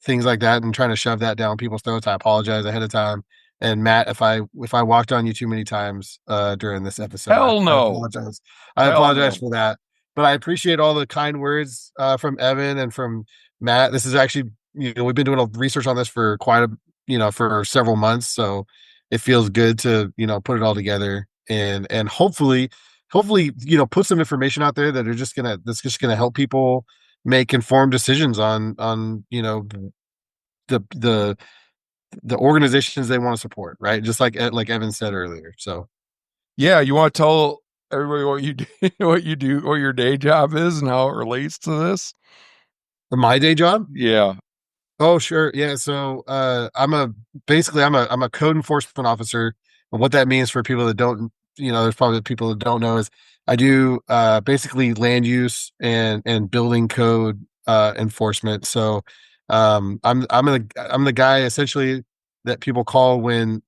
things like that, and trying to shove that down people's throats. I apologize ahead of time. And Matt, if I walked on you too many times during this episode, Hell I no. apologize. I Hell apologize no. for that. But I appreciate all the kind words from Evan and from Matt. This is actually, we've been doing a research on this for for several months, so it feels good to put it all together and hopefully put some information out there that's just gonna help people make informed decisions on the the organizations they want to support, right? Just like Evan said earlier. So Yeah, you want to tell everybody what you do, what you do, what your day job is, and how it relates to this? my day job. Yeah. Oh, sure. Yeah. So I'm a code enforcement officer. And what that means for people that don't, there's probably people that don't know is I do basically land use and building code enforcement. So I'm the guy essentially that people call when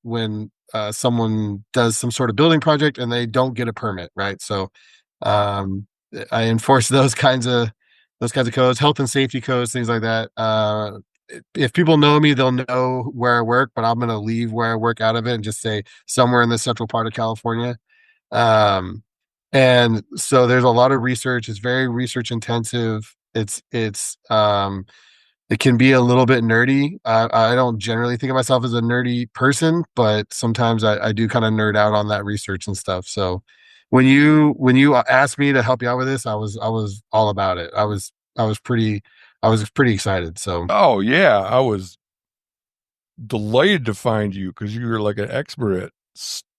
someone does some sort of building project and they don't get a permit, right? So um I enforce those kinds of codes, health and safety codes, things like that. If people know me, they'll know where I work, but I'm going to leave where I work out of it and just say somewhere in the central part of California. Um, and so there's a lot of research. It's very research intensive. It can be a little bit nerdy. I don't generally think of myself as a nerdy person, but sometimes I do kind of nerd out on that research and stuff. So when you asked me to help you out with this, I was all about it. I was pretty excited. So Oh yeah, I was delighted to find you because you were like an expert at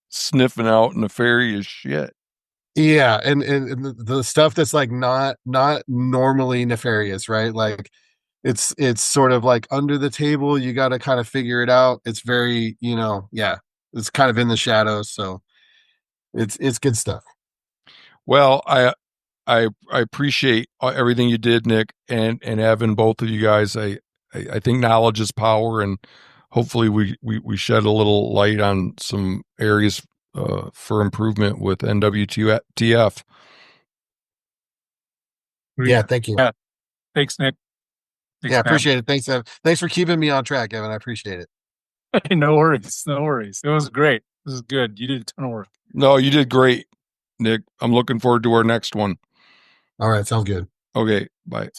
sniffing out nefarious shit. yeah, and the stuff that's like not normally nefarious, right? Like it's sort of like under the table. You got to kind of figure it out. It's very, yeah, it's kind of in the shadows. So it's good stuff. Well, I appreciate everything you did, Nick, and Evan, both of you guys. I think knowledge is power, and hopefully we shed a little light on some areas for improvement with NWTF. Yeah, thank you. Yeah. Thanks, Nick. Yeah, Thanks, Matt. appreciate it. Thanks, Evan. Thanks for keeping me on track, Evan. I appreciate it. No worries. No worries. It was great. This is good. You did a ton of work. No, you did great, Nick. I'm looking forward to our next one. All right, sounds good. Okay, bye.